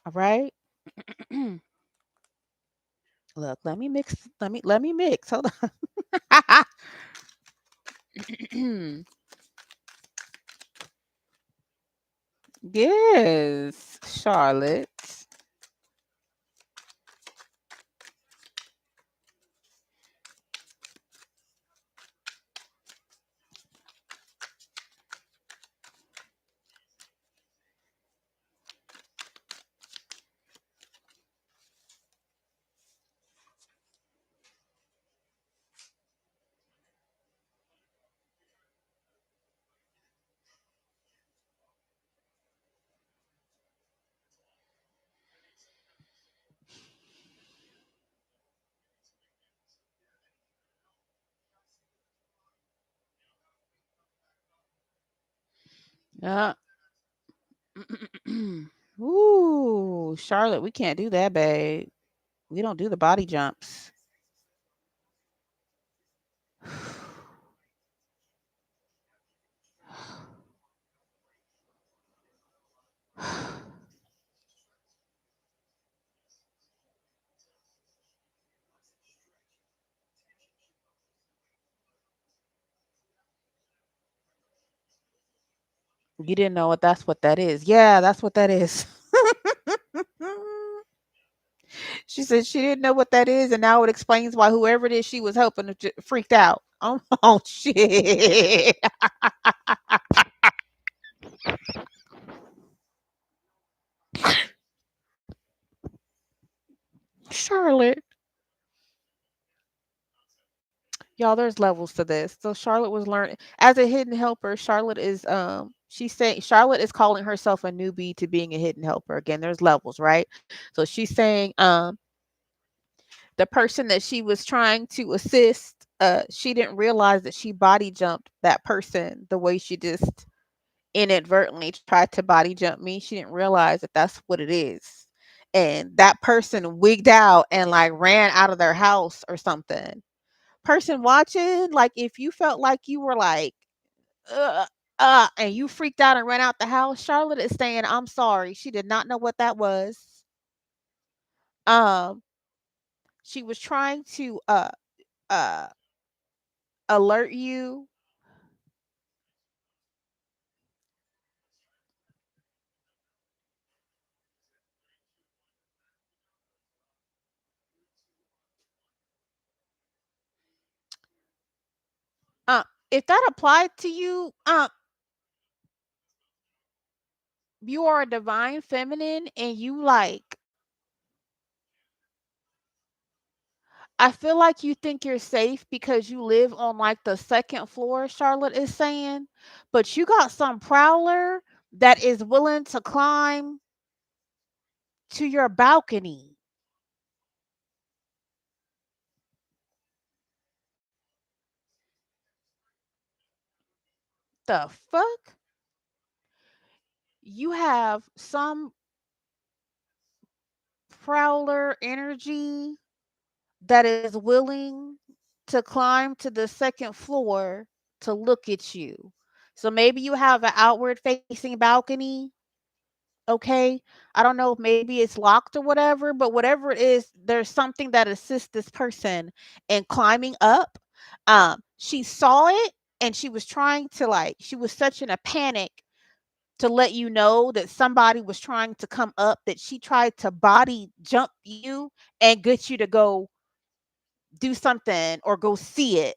All right. Look, let me mix. Hold on. Yes, Charlotte. Yeah. Ooh, Charlotte, we can't do that, babe. We don't do the body jumps. You didn't know what that is. Yeah, that's what that is. She said she didn't know what that is, and now it explains why whoever it is she was helping freaked out. Oh, oh shit. Charlotte. Y'all, there's levels to this. So Charlotte was learning as a hidden helper. Charlotte is she's saying Charlotte is calling herself a newbie to being a hidden helper. Again, there's levels, right? So she's saying the person that she was trying to assist, she didn't realize that she body jumped that person the way she just inadvertently tried to body jump me. She didn't realize that that's what it is. And that person wigged out and like ran out of their house or something. Person watching, like if you felt like you were like, uh, and you freaked out and ran out the house, Charlotte is saying, I'm sorry. She did not know what that was. Um, she was trying to uh alert you. Uh, if that applied to you, you are a divine feminine and you like I feel like you think you're safe because you live on like the second floor, Charlotte is saying, but you got some prowler that is willing to climb to your balcony. The fuck? You have some prowler energy that is willing to climb to the second floor to look at you. So maybe you have an outward facing balcony. Okay. I don't know if maybe it's locked or whatever, but whatever it is, there's something that assists this person in climbing up. She saw it and she was trying to like, she was such in a panic to let you know that somebody was trying to come up that she tried to body jump you and get you to go do something or go see it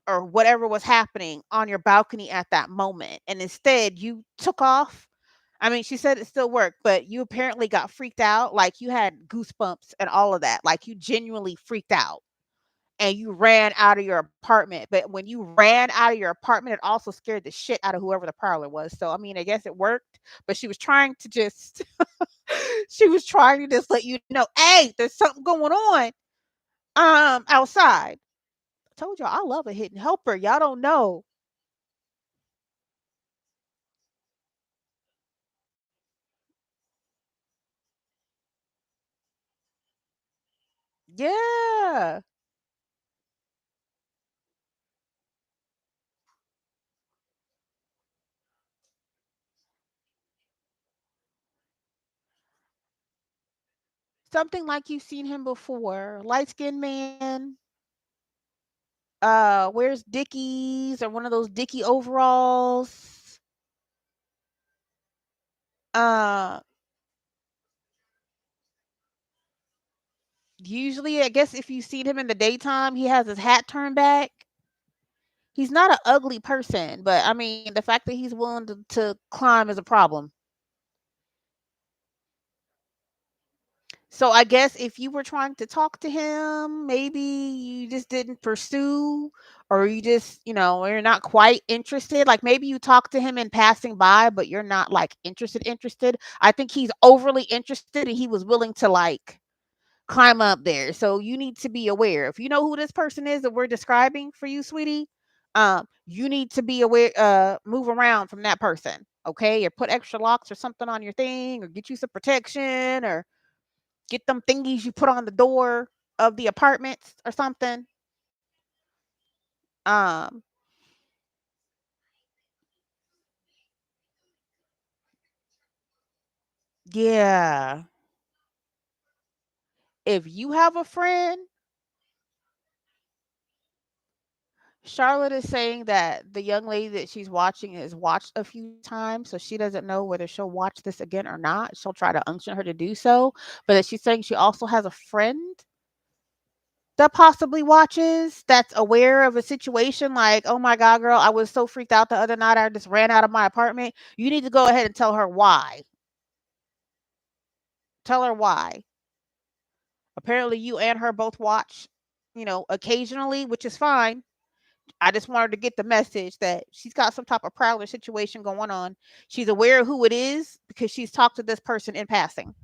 or whatever was happening on your balcony at that moment. And instead, you took off. I mean, she said it still worked, but you apparently got freaked out. Like you had goosebumps and all of that. Like you genuinely freaked out. and you ran out of your apartment. But when you ran out of your apartment, it also scared the shit out of whoever the prowler was. So I mean, I guess it worked, but she was trying to just she was trying to just let you know, hey, there's something going on outside. I told y'all I love a hidden helper. Y'all don't know. Yeah. Something like you've seen him before. Light skinned man, wears Dickies or one of those Dickie overalls. Uh Usually, I guess if you've seen him in the daytime, he has his hat turned back. He's not an ugly person, but I mean, the fact that he's willing to climb is a problem. So I guess if you were trying to talk to him, maybe you just didn't pursue, or you just, you're not quite interested. Like maybe you talked to him in passing by, but you're not like interested. I think he's overly interested and he was willing to like climb up there. So you need to be aware. If you know who this person is that we're describing for you, sweetie, you need to be aware, move around from that person. Okay. Or put extra locks or something on your thing, or get you some protection, or get them thingies you put on the door of the apartments or something. Um, yeah. If you have a friend, Charlotte is saying that the young lady that she's watching has watched a few times, so she doesn't know whether she'll watch this again or not. She'll try to unction her to do so, but that she's saying she also has a friend that possibly watches, that's aware of a situation like, oh my God, girl, I was so freaked out the other night. I just ran out of my apartment. You need to go ahead and tell her why. Tell her why. Apparently, you and her both watch, occasionally, which is fine. I just wanted to get the message that she's got some type of prowler situation going on. She's aware of who it is because she's talked to this person in passing.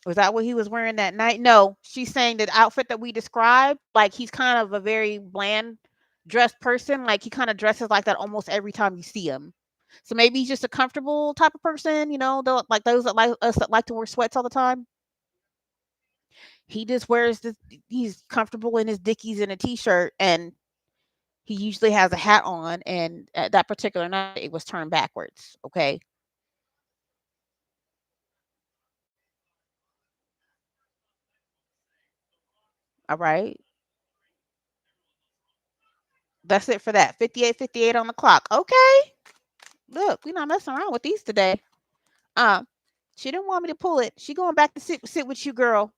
Was that what he was wearing that night? No, she's saying that outfit that we described, like he's kind of a very bland dressed person. Like he kind of dresses like that almost every time you see him. So maybe he's just a comfortable type of person, like those that like us that like to wear sweats all the time. He just wears this. He's comfortable in his Dickies and a t-shirt, and he usually has a hat on. And at that particular night, it was turned backwards. Okay, all right. That's it for that. 58:58 on the clock. Okay, look, we're not messing around with these today. Um, she didn't want me to pull it. She going back to sit with you, girl.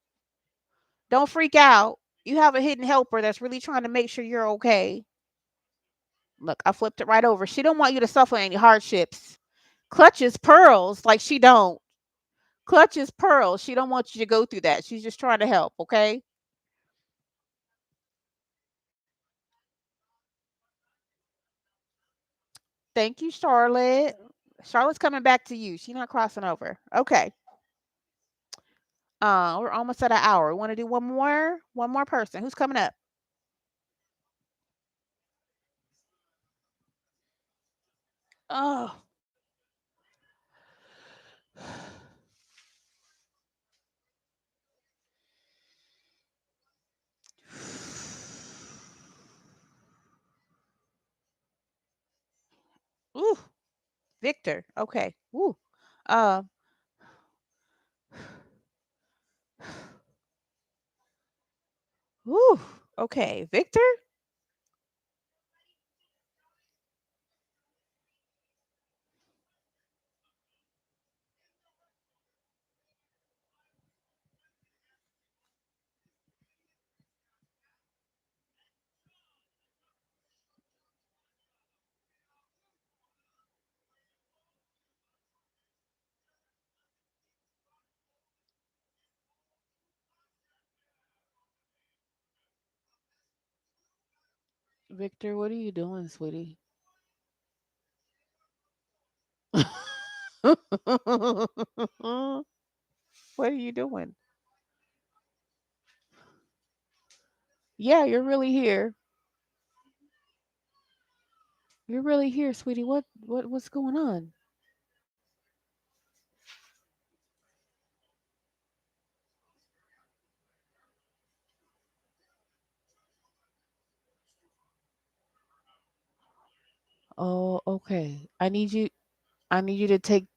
Don't freak out. You have a hidden helper that's really trying to make sure you're okay. Look, I flipped it right over. She don't want you to suffer any hardships. Clutches pearls like she don't. Clutches pearls. She don't want you to go through that. She's just trying to help, okay? Thank you, Charlotte. Charlotte's coming back to you. She's not crossing over. Okay. We're almost at an hour. We want to do one more? One more person. Who's coming up? Oh. Ooh, Victor. Okay. Ooh. Uh, ooh. Okay. Victor? Victor, what are you doing, sweetie? What are you doing? Yeah, you're really here. You're really here, sweetie. What's going on? Oh, okay. I need you to take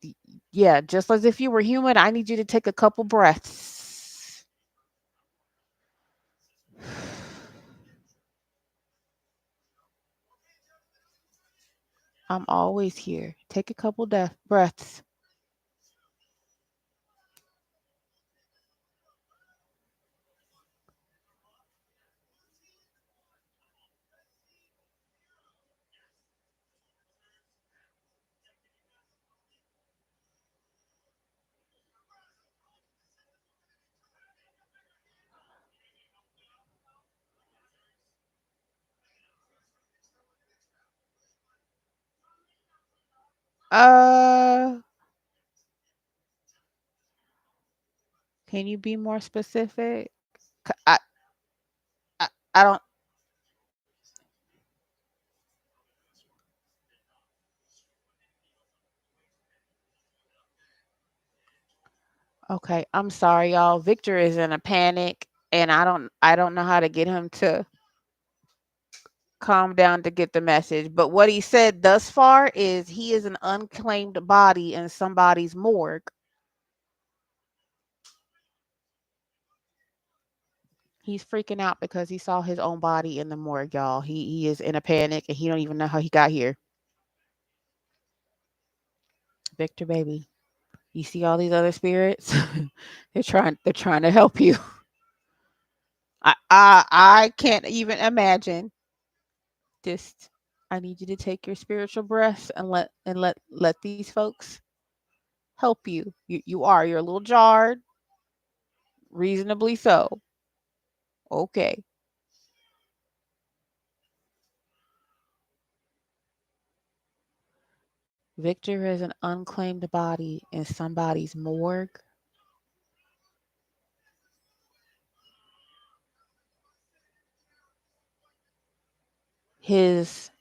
y- yeah, just as if you were human, I need you to take a couple breaths. I'm always here. Take a couple breaths. Uh, can you be more specific? I don't. Okay, I'm sorry, y'all. Victor is in a panic, and I don't know how to get him to calm down to get the message. But what he said thus far is he is an unclaimed body in somebody's morgue. He's freaking out because he saw his own body in the morgue, y'all. He is in a panic and he don't even know how he got here. Victor, baby, you see all these other spirits? they're trying to help you. I can't even imagine. Just I need you to take your spiritual breaths and let these folks help you. You're a little jarred, reasonably so. Okay. Victor is an unclaimed body in somebody's morgue. His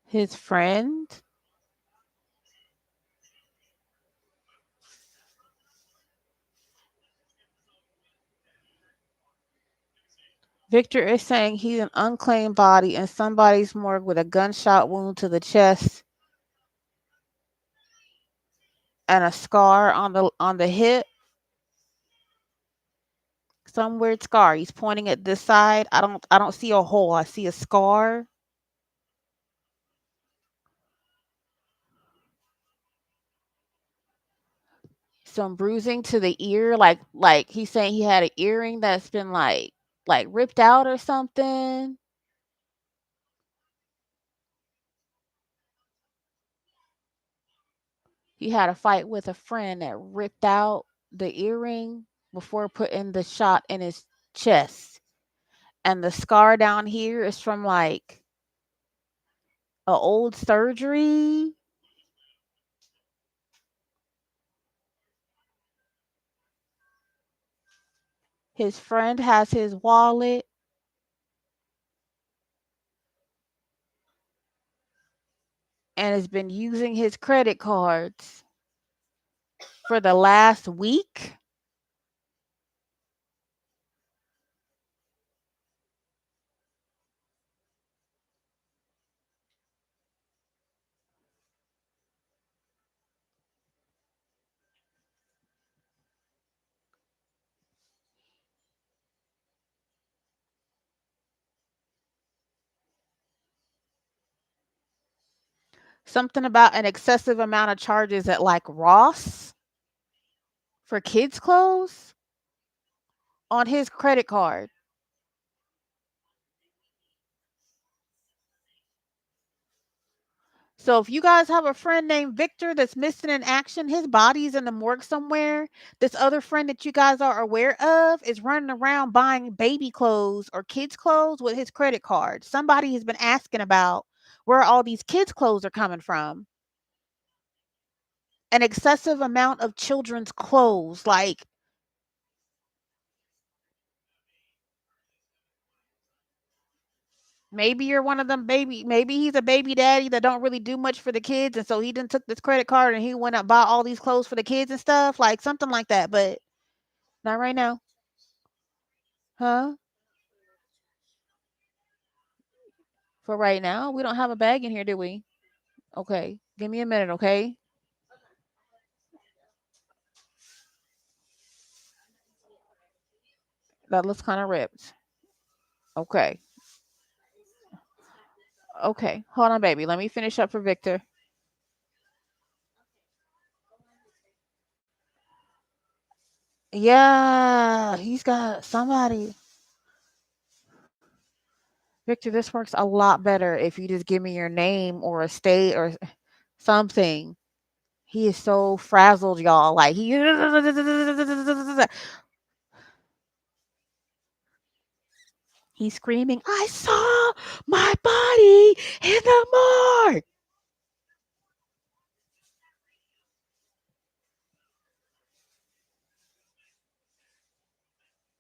his friend. Victor is saying he's an unclaimed body in somebody's morgue with a gunshot wound to the chest and a scar on the hip. Some weird scar. He's pointing at this side. I don't see a hole. I see a scar. Some bruising to the ear, like he's saying he had an earring that's been like ripped out or something. He had a fight with a friend that ripped out the earring before putting the shot in his chest. And the scar down here is from like a old surgery. His friend has his wallet and has been using his credit cards for the last week. Something about an excessive amount of charges at like Ross. for kids' clothes on his credit card. So if you guys have a friend named Victor that's missing in action, his body's in the morgue somewhere. This other friend that you guys are aware of is running around buying baby clothes or kids' clothes with his credit card. Somebody has been asking about where all these kids' clothes are coming from. An excessive amount of children's clothes. Like, maybe you're one of them maybe he's a baby daddy that don't really do much for the kids, and so he done took this credit card and he went out bought all these clothes for the kids and stuff, like something like that, but not right now. Huh? For right now, we don't have a bag in here, do we? Okay. Give me a minute, okay? That looks kind of ripped. Okay. Okay. Hold on, baby. Let me finish up for Victor. Yeah, he's got somebody. Victor, this works a lot better if you just give me your name or a state or something. He is so frazzled, y'all. Like he's screaming, "I saw my body in the morgue."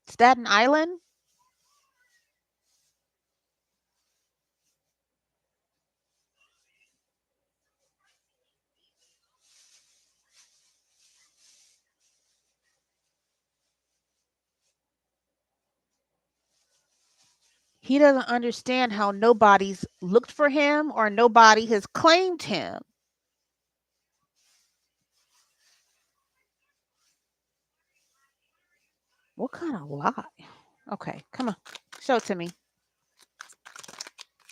Staten Island? He doesn't understand how nobody's looked for him or nobody has claimed him. What kind of lie? Okay, come on. Show it to me.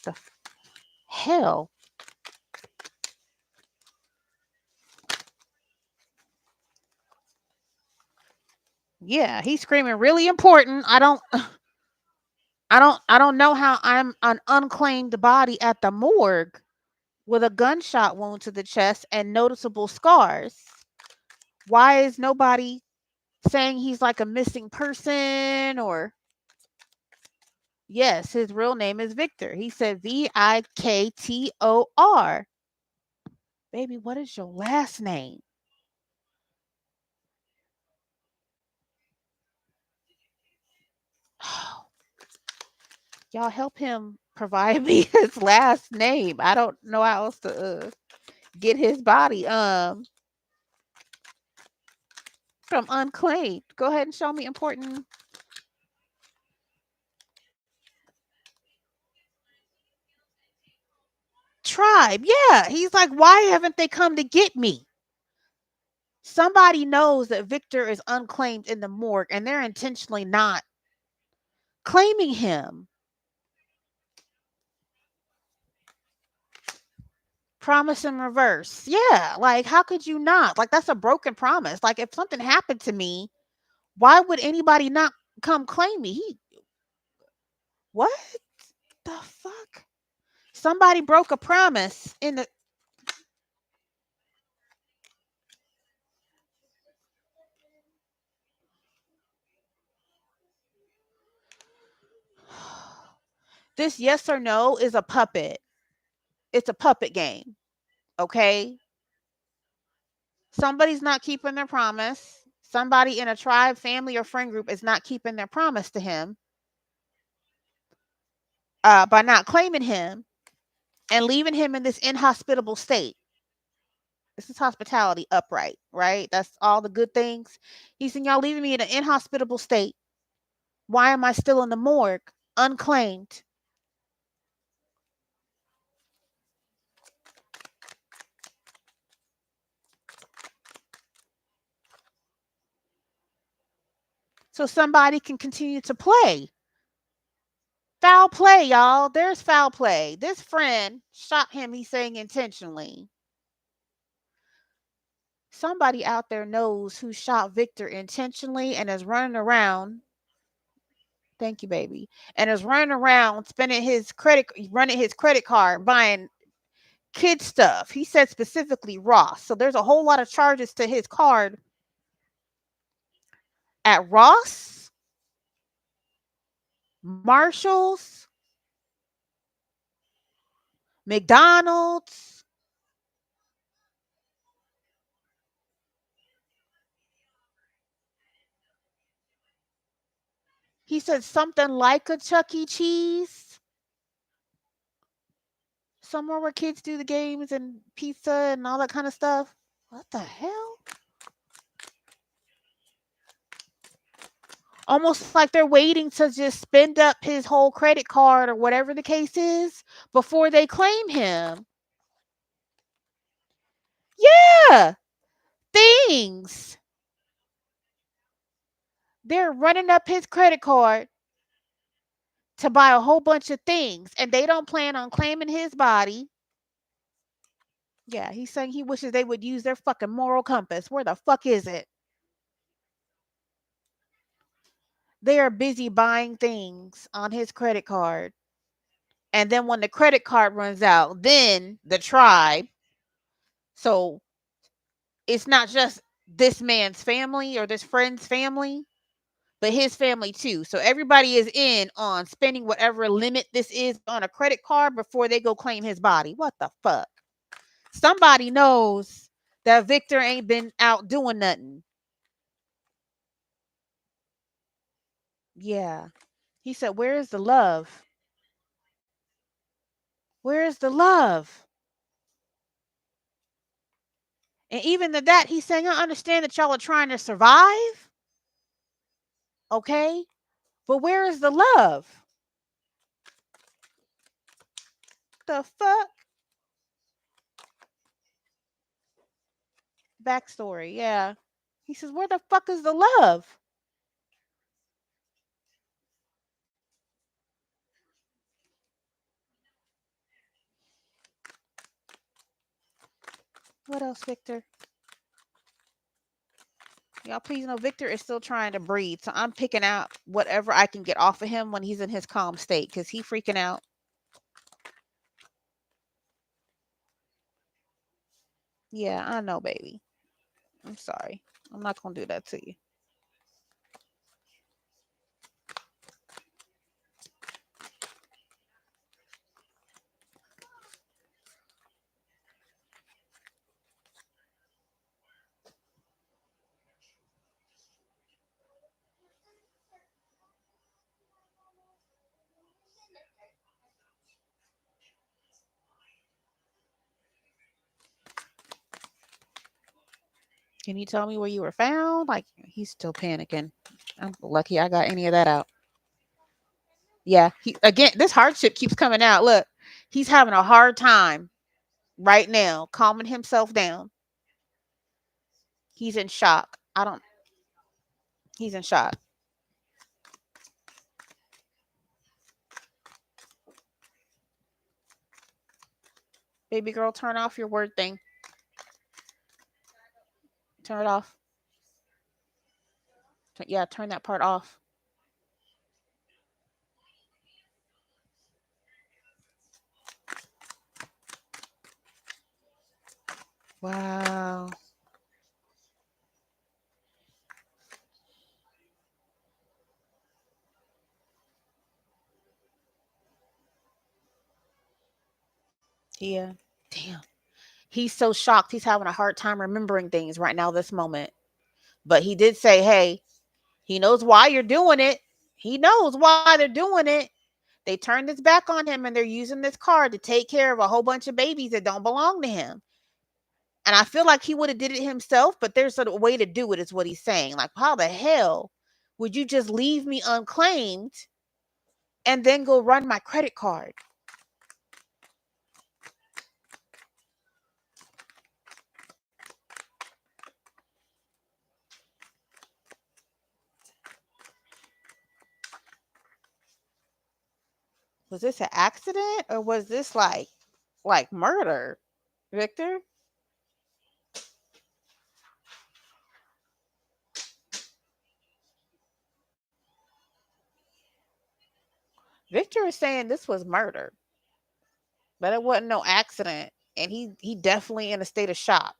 The hell? Yeah, he's screaming really important. I don't know how I'm an unclaimed body at the morgue with a gunshot wound to the chest and noticeable scars. Why is nobody saying he's like a missing person or yes, his real name is Victor. He said Viktor. Baby, what is your last name? Y'all help him provide me his last name. I don't know how else to get his body from unclaimed. Go ahead and show me important tribe. Yeah, he's like, why haven't they come to get me? Somebody knows that Victor is unclaimed in the morgue and they're intentionally not claiming him. Promise in reverse. Yeah, like how could you not? Like that's a broken promise. Like if something happened to me, why would anybody not come claim me? What the fuck? Somebody broke a promise in the this yes or no is a puppet. It's a puppet game. Okay? Somebody's not keeping their promise. Somebody in a tribe, family, or friend group is not keeping their promise to him by not claiming him and leaving him in this inhospitable state. This is hospitality upright, right? That's all the good things. He said, y'all leaving me in an inhospitable state. Why am I still in the morgue, unclaimed? So somebody can continue to play. Foul play, y'all. There's foul play. This friend shot him, he's saying intentionally. Somebody out there knows who shot Victor intentionally and is running around. Thank you, baby. And is running around running his credit card, buying kid stuff. He said specifically Ross. So there's a whole lot of charges to his card at Ross, Marshalls, McDonald's. He said something like a Chuck E. Cheese. Somewhere where kids do the games and pizza and all that kind of stuff. What the hell? Almost like they're waiting to just spend up his whole credit card or whatever the case is before they claim him. Yeah, things. They're running up his credit card to buy a whole bunch of things, and they don't plan on claiming his body. Yeah, he's saying he wishes they would use their fucking moral compass. Where the fuck is it? They are busy buying things on his credit card. And then when the credit card runs out, then the tribe. So it's not just this man's family or this friend's family, but his family too. So everybody is in on spending whatever limit this is on a credit card before they go claim his body. What the fuck? Somebody knows that Victor ain't been out doing nothing. Yeah. He said, "Where is the love? Where is the love?" And even to that, he's saying, "I understand that y'all are trying to survive. Okay. But where is the love?" The fuck? Backstory. Yeah. He says, "Where the fuck is the love?" What else, Victor? Y'all, please know Victor is still trying to breathe. So I'm picking out whatever I can get off of him when he's in his calm state because he freaking out. Yeah, I know, baby. I'm sorry. I'm not going to do that to you. Can you tell me where you were found? Like, he's still panicking. I'm lucky I got any of that out. Yeah, again, this hardship keeps coming out. Look, he's having a hard time right now calming himself down. He's in shock. He's in shock. Baby girl, turn off your word thing. Turn it off. Yeah, turn that part off. Wow. Yeah. Damn. He's so shocked. He's having a hard time remembering things right now, this moment. But he did say, hey, he knows why you're doing it. He knows why they're doing it. They turned his back on him and they're using this card to take care of a whole bunch of babies that don't belong to him. And I feel like he would have did it himself, but there's a way to do it, is what he's saying. Like, how the hell would you just leave me unclaimed and then go run my credit card? Was this an accident or was this like murder, Victor? Victor is saying this was murder, but it wasn't no accident, and he definitely in a state of shock.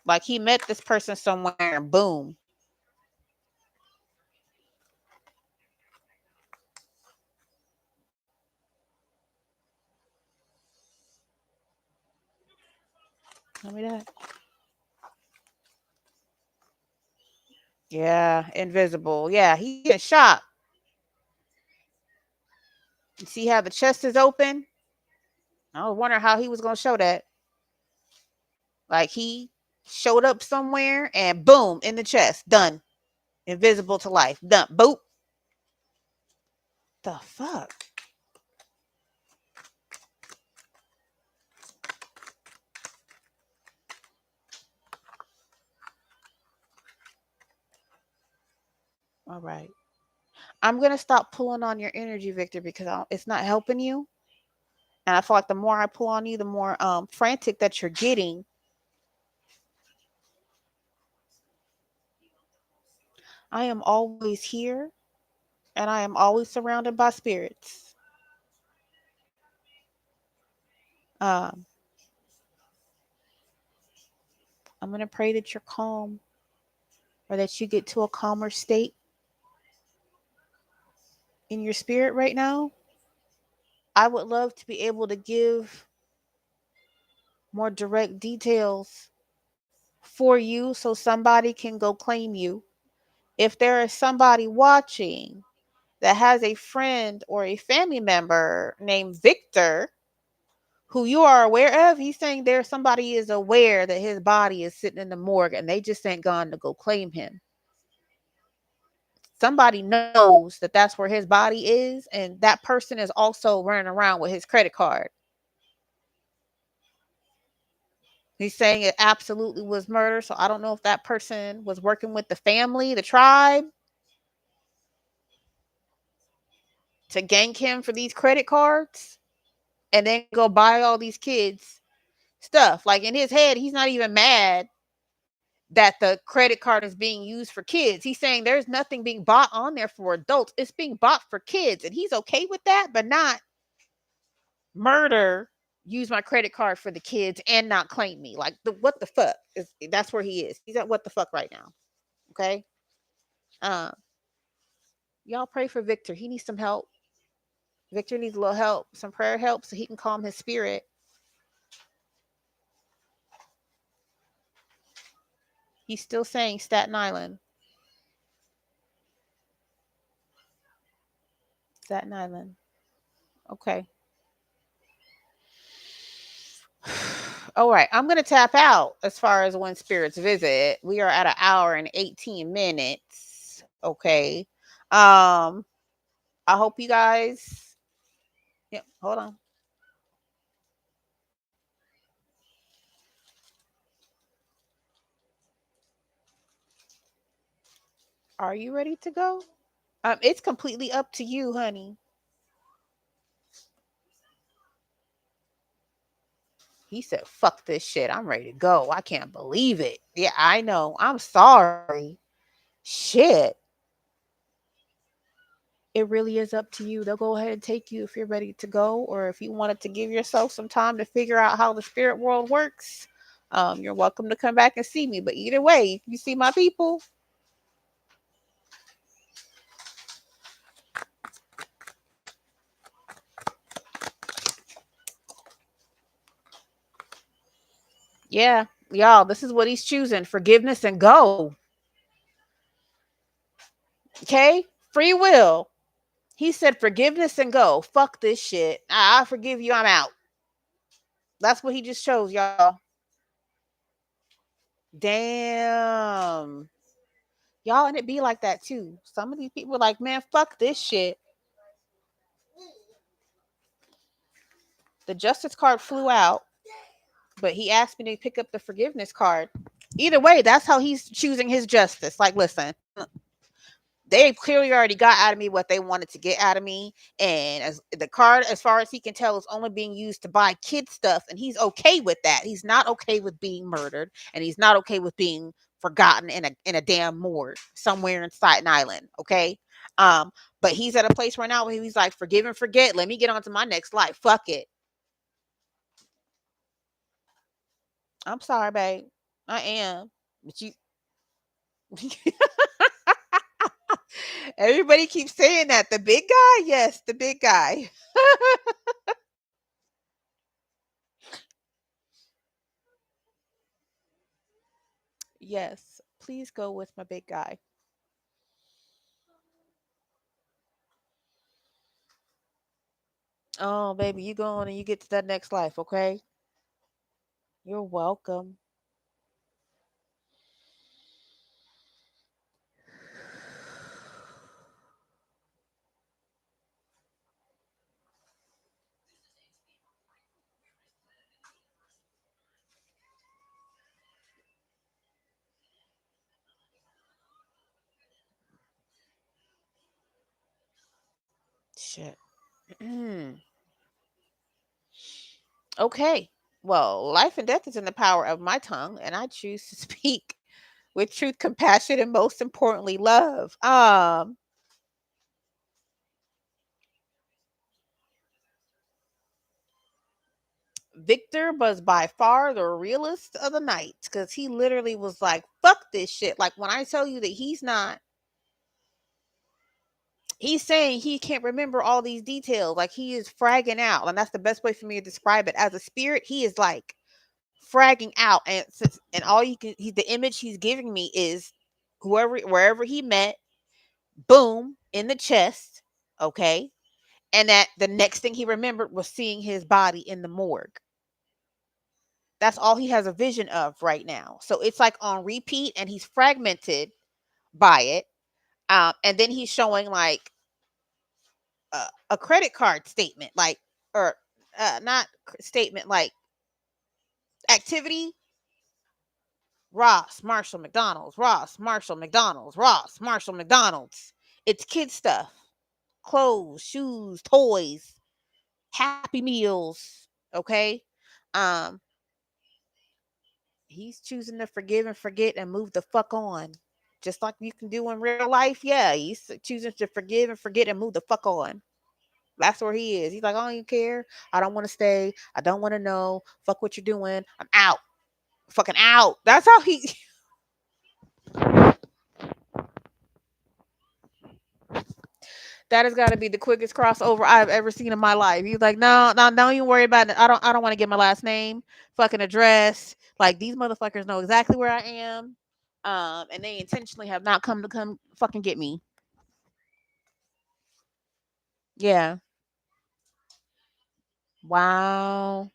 Like he met this person somewhere and boom. Tell me that. Yeah, invisible. Yeah, he in shock. You see how the chest is open? I was wondering how he was gonna show that. Like he showed up somewhere and boom in the chest, done. Invisible to life, done. Boop. The fuck. All right. I'm gonna stop pulling on your energy, Victor, because it's not helping you. And I feel like the more I pull on you, the more frantic that you're getting. I am always here, and I am always surrounded by spirits. Um, I'm gonna pray that you're calm, or that you get to a calmer state in your spirit right now. I would love to be able to give more direct details for you so somebody can go claim you. If there is somebody watching that has a friend or a family member named Victor who you are aware of, he's saying there's somebody is aware that his body is sitting in the morgue and they just ain't gone to go claim him. Somebody knows that that's where his body is, and that person is also running around with his credit card. He's saying it absolutely was murder. So I don't know if that person was working with the family, the tribe, to gank him for these credit cards and then go buy all these kids stuff. Like in his head, he's not even mad that the credit card is being used for kids. He's saying there's nothing being bought on there for adults. It's being bought for kids. And he's okay with that, but not murder, use my credit card for the kids and not claim me. Like what the fuck? That's where he is. He's at what the fuck right now. Okay. Um, y'all pray for Victor. He needs some help. Victor needs a little help, some prayer help so he can calm his spirit. He's still saying Staten Island. Staten Island. Okay. All right. I'm going to tap out as far as when spirits visit. We are at an hour and 18 minutes. Okay. I hope you guys. Yep. Hold on. Are you ready to go? It's completely up to you, honey. He said, fuck this shit. I'm ready to go. I can't believe it. Yeah, I know. I'm sorry. Shit. It really is up to you. They'll go ahead and take you if you're ready to go, or if you wanted to give yourself some time to figure out how the spirit world works. You're welcome to come back and see me. But either way, you see my people. Yeah, y'all, this is what he's choosing: forgiveness and go. Okay, free will. He said forgiveness and go. Fuck this shit. I forgive you. I'm out. That's what he just chose, y'all. Damn. Y'all, and it be like that too. Some of these people are like, man, fuck this shit. The justice card flew out, but he asked me to pick up the forgiveness card. Either way, that's how he's choosing his justice. Like, listen, they clearly already got out of me what they wanted to get out of me. And as the card, as far as he can tell, is only being used to buy kid stuff. And he's okay with that. He's not okay with being murdered. And he's not okay with being forgotten in a damn morgue somewhere in Staten Island. Okay. Um, but he's at a place right now where he's like, forgive and forget. Let me get on to my next life. Fuck it. I'm sorry, babe. I am. But you everybody keeps saying that. The big guy? Yes, the big guy. Yes. Please go with my big guy. Oh, baby, you go on and you get to that next life, okay? You're welcome. Shit. Okay. Well, life and death is in the power of my tongue, and I choose to speak with truth, compassion, and most importantly, love. Victor was by far the realest of the night because he literally was like, fuck this shit. Like, when I tell you that he's saying he can't remember all these details. Like, he is fragging out. And that's the best way for me to describe it. As a spirit, he is like fragging out. And all the image he's giving me is wherever he met, boom, in the chest. Okay. And that the next thing he remembered was seeing his body in the morgue. That's all he has a vision of right now. So it's like on repeat and he's fragmented by it. And then he's showing like a credit card statement, like, or not statement, like activity. Ross, Marshall, McDonald's, Ross, Marshall, McDonald's, Ross, Marshall, McDonald's. It's kid stuff, clothes, shoes, toys, Happy Meals. Okay. Um, he's choosing to forgive and forget and move the fuck on. Just like you can do in real life. Yeah, he's choosing to forgive and forget and move the fuck on. That's where he is. He's like, I don't even care. I don't want to stay. I don't want to know. Fuck what you're doing. I'm out. Fucking out. That's how he. That has got to be the quickest crossover I've ever seen in my life. He's like, no, no, don't you worry about it. I don't want to get my last name, fucking address. Like, these motherfuckers know exactly where I am. And they intentionally have not come fucking get me. Yeah. Wow.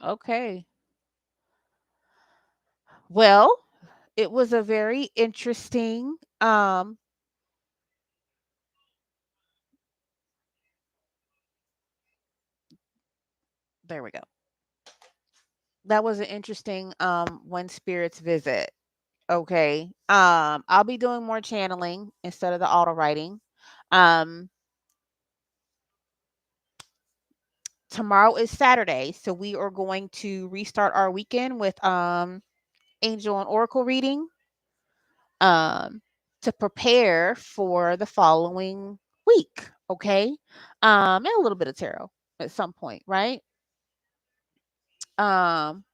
Okay. Well, it was a very interesting. There we go. That was an interesting when spirits visit. Okay. I'll be doing more channeling instead of the auto writing. Um, Tomorrow is Saturday, so we are going to restart our weekend with angel and oracle reading um to prepare for the following week. Okay. And a little bit of tarot at some point, right? Um,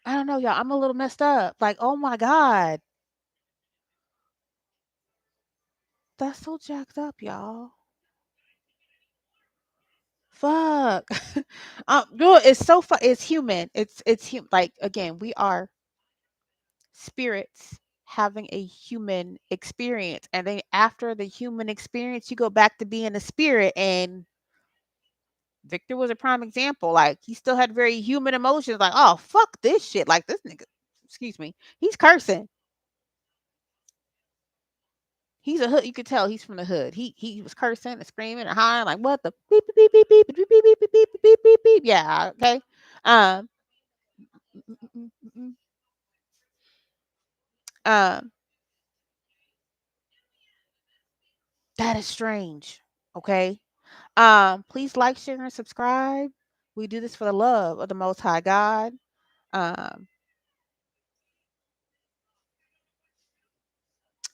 I don't know, y'all. I'm a little messed up. Like, oh my God. That's so jacked up, y'all. Fuck. No, it's so it's human. Like, again, we are spirits having a human experience. And then after the human experience, you go back to being a spirit. And Victor was a prime example. Like, he still had very human emotions, like, oh fuck this shit. Like, this nigga, excuse me, he's cursing. He's a hood. You could tell he's from the hood. He was cursing and screaming and hollering like, "What the beep beep beep beep beep beep beep beep beep beep beep beep beep?" Yeah, okay. Um, mm, mm, mm, mm, um, that is strange. Okay. Please like, share, and subscribe. We do this for the love of the Most High God. Um,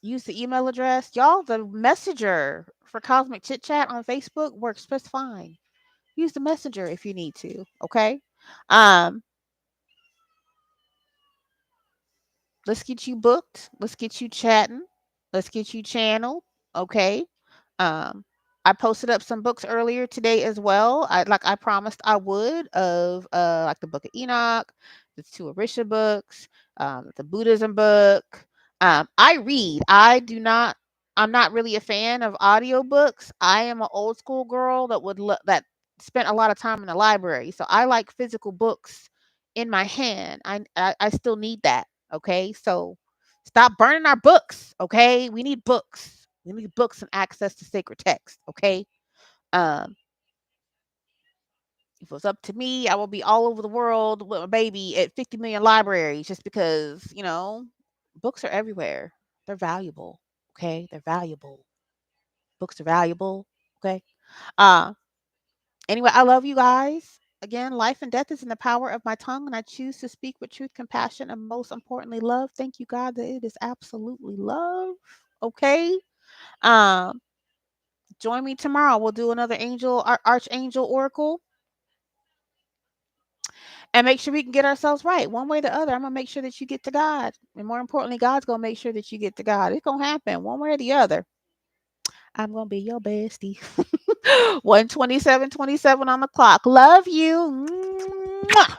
use the email address. Y'all, the messenger for Cosmic Chit Chat on Facebook works just fine. Use the messenger if you need to. Okay. Um, let's get you booked. Let's get you chatting. Let's get you channeled. Okay. Um, I posted up some books earlier today as well. I promised I would, of like the Book of Enoch, the two Orisha books, the Buddhism book. I read. I'm not really a fan of audiobooks. I am an old school girl that spent a lot of time in the library. So I like physical books in my hand. I still need that. Okay? So stop burning our books, okay? We need books. We need books and access to sacred text, okay? Um, if it was up to me, I would be all over the world with a baby at 50 million libraries just because, books are everywhere. They're valuable, okay? They're valuable. Books are valuable, okay? Uh, anyway, I love you guys. Again, life and death is in the power of my tongue, and I choose to speak with truth, compassion, and most importantly, love. Thank you, God, that it is absolutely love, okay? Um, join me tomorrow. We'll do another archangel oracle, and make sure we can get ourselves right one way or the other. I'm gonna make sure that you get to God, and more importantly, God's gonna make sure that you get to God. It's gonna happen one way or the other. I'm gonna be your bestie. 127:27 on the clock. Love you. Mwah.